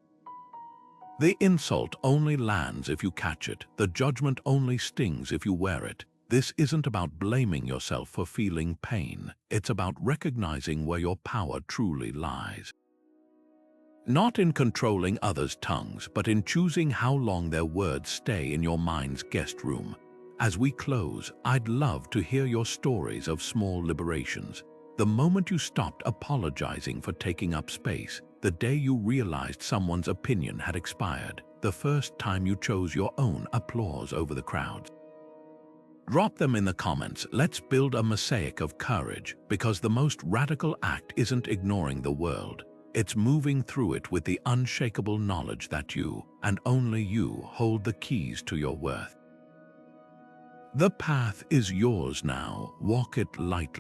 The insult only lands if you catch it. The judgment only stings if you wear it. This isn't about blaming yourself for feeling pain. It's about recognizing where your power truly lies. Not in controlling others' tongues, but in choosing how long their words stay in your mind's guest room. As we close, I'd love to hear your stories of small liberations. The moment you stopped apologizing for taking up space, the day you realized someone's opinion had expired, the first time you chose your own applause over the crowd. Drop them in the comments. Let's build a mosaic of courage, because the most radical act isn't ignoring the world. It's moving through it with the unshakable knowledge that you, and only you, hold the keys to your worth. The path is yours now. Walk it lightly.